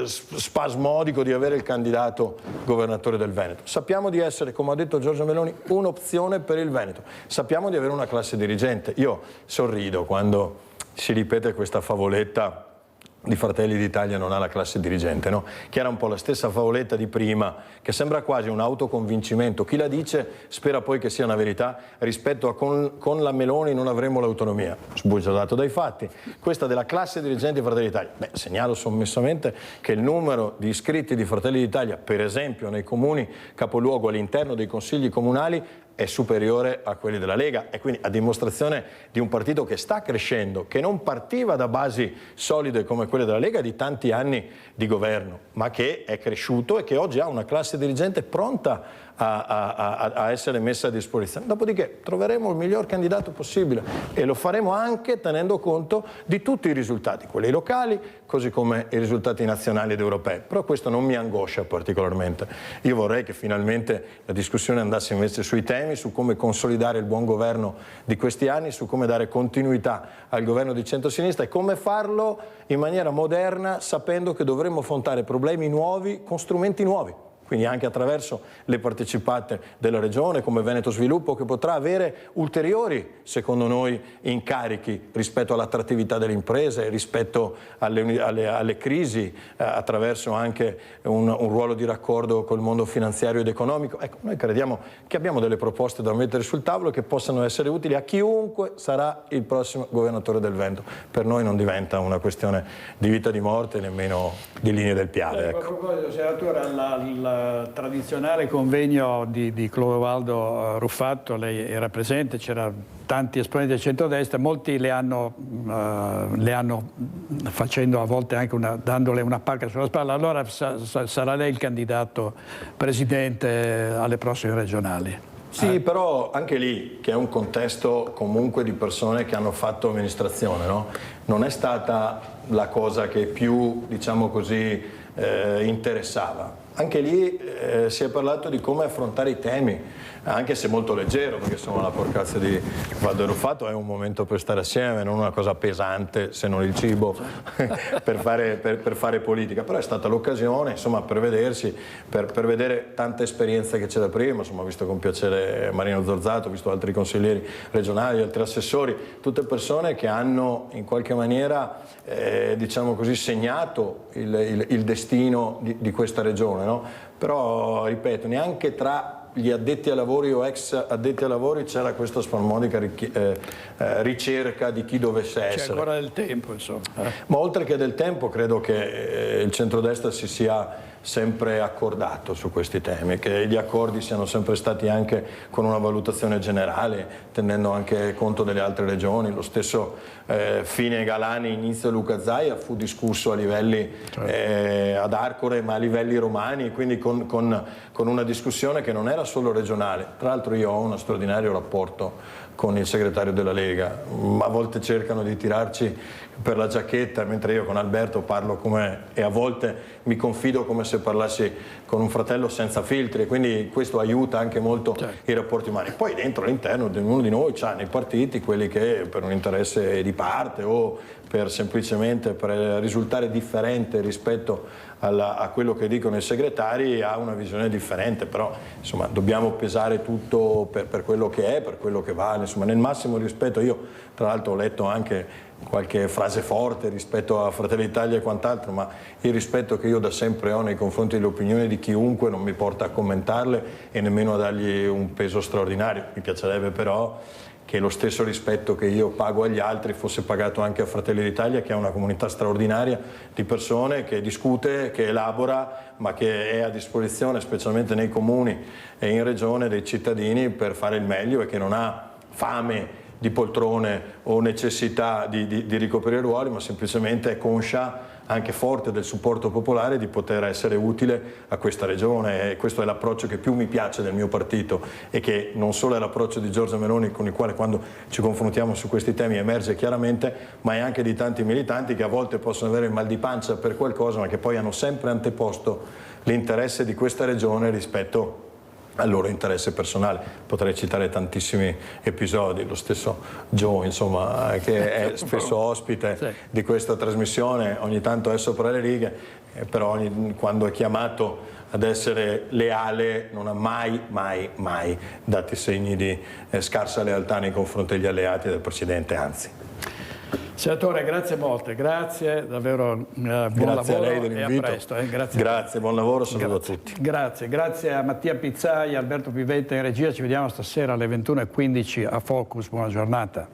spasmodico di avere il candidato governatore del Veneto. Sappiamo di essere, come ha detto Giorgia Meloni, un'opzione per il Veneto. Sappiamo di avere una classe dirigente. Io sorrido quando si ripete questa favoletta di Fratelli d'Italia non ha la classe dirigente, no? Che era un po' la stessa favoletta di prima, che sembra quasi un autoconvincimento. Chi la dice spera poi che sia una verità rispetto a con la Meloni non avremo l'autonomia. Sbugiardato dai fatti. Questa della classe dirigente di Fratelli d'Italia. Beh, segnalo sommessamente che il numero di iscritti di Fratelli d'Italia, per esempio nei comuni capoluogo all'interno dei consigli comunali, è superiore a quelli della Lega, e quindi a dimostrazione di un partito che sta crescendo, che non partiva da basi solide come quelle della Lega di tanti anni di governo, ma che è cresciuto e che oggi ha una classe dirigente pronta a essere messa a disposizione. Dopodiché troveremo il miglior candidato possibile e lo faremo anche tenendo conto di tutti i risultati, quelli locali, così come i risultati nazionali ed europei. Però questo non mi angoscia particolarmente. Io vorrei che finalmente la discussione andasse invece sui temi, su come consolidare il buon governo di questi anni, su come dare continuità al governo di centrosinistra e come farlo in maniera moderna, sapendo che dovremo affrontare problemi nuovi con strumenti nuovi. Quindi anche attraverso le partecipate della Regione come Veneto Sviluppo, che potrà avere ulteriori, secondo noi, incarichi rispetto all'attrattività delle imprese, rispetto alle crisi, attraverso anche un ruolo di raccordo col mondo finanziario ed economico. Ecco, noi crediamo che abbiamo delle proposte da mettere sul tavolo che possano essere utili a chiunque sarà il prossimo governatore del Veneto. Per noi non diventa una questione di vita e di morte, nemmeno di linee del Piave. Ecco.
A proposito, senatore, tradizionale convegno di Clodovaldo Ruffatto, lei era presente, c'era tanti esponenti del centrodestra, molti le hanno facendo a volte anche dandole una pacca sulla spalla. Allora sarà lei il candidato presidente alle prossime regionali?
Sì, però anche lì, che è un contesto comunque di persone che hanno fatto amministrazione, no? Non è stata la cosa che più, diciamo così, interessava. Anche lì si è parlato di come affrontare i temi, anche se molto leggero, perché insomma la porcazia di Valdo Ruffatto è un momento per stare assieme, non una cosa pesante, se non il cibo, per fare politica. Però è stata l'occasione, insomma, per vedersi, per vedere tanta esperienza che c'era prima. Insomma, ho visto con piacere Marino Zorzato, ho visto altri consiglieri regionali, altri assessori, tutte persone che hanno in qualche maniera, diciamo così, segnato il destino di questa regione, no? Però, ripeto, neanche tra gli addetti ai lavori o ex addetti ai lavori c'era questa spasmodica ricerca di chi dovesse essere.
C'è ancora del tempo, insomma.
Ma oltre che del tempo, credo che il centrodestra si sia sempre accordato su questi temi, che gli accordi siano sempre stati anche con una valutazione generale, tenendo anche conto delle altre regioni. Lo stesso fine Galani, inizio Luca Zaia fu discusso a livelli ad Arcore, ma a livelli romani, quindi con una discussione che non era solo regionale. Tra l'altro io ho uno straordinario rapporto con il segretario della Lega, a volte cercano di tirarci per la giacchetta, mentre io con Alberto parlo come, e a volte mi confido come se parlassi con un fratello senza filtri, quindi questo aiuta anche molto i rapporti umani. Poi dentro, all'interno, ognuno di noi ha nei partiti quelli che per un interesse di parte o semplicemente per risultare differente rispetto a quello che dicono i segretari, ha una visione differente, però insomma dobbiamo pesare tutto per quello che è, per quello che vale, insomma nel massimo rispetto. Io tra l'altro ho letto anche qualche frase forte rispetto a Fratelli d'Italia e quant'altro, ma il rispetto che io da sempre ho nei confronti delle opinioni di chiunque non mi porta a commentarle e nemmeno a dargli un peso straordinario. Mi piacerebbe però che lo stesso rispetto che io pago agli altri fosse pagato anche a Fratelli d'Italia, che è una comunità straordinaria di persone che discute, che elabora, ma che è a disposizione, specialmente nei comuni e in regione, dei cittadini per fare il meglio e che non ha fame di poltrone o necessità di ricoprire ruoli, ma semplicemente è conscia, anche forte del supporto popolare, di poter essere utile a questa regione. E questo è l'approccio che più mi piace del mio partito e che non solo è l'approccio di Giorgia Meloni, con il quale quando ci confrontiamo su questi temi emerge chiaramente, ma è anche di tanti militanti che a volte possono avere il mal di pancia per qualcosa, ma che poi hanno sempre anteposto l'interesse di questa regione rispetto al loro interesse personale. Potrei citare tantissimi episodi, lo stesso Joe, insomma, che è spesso ospite di questa trasmissione, ogni tanto è sopra le righe, però quando è chiamato ad essere leale non ha mai dato segni di scarsa lealtà nei confronti degli alleati del Presidente, anzi.
Senatore, grazie molte, grazie, davvero buon
grazie
lavoro
a lei dell'invito.
e a presto.
Grazie, buon lavoro, saluto a tutti.
Grazie a Mattia Pizzai, Alberto Pivetta in regia, ci vediamo stasera alle 21:15 a Focus, buona giornata.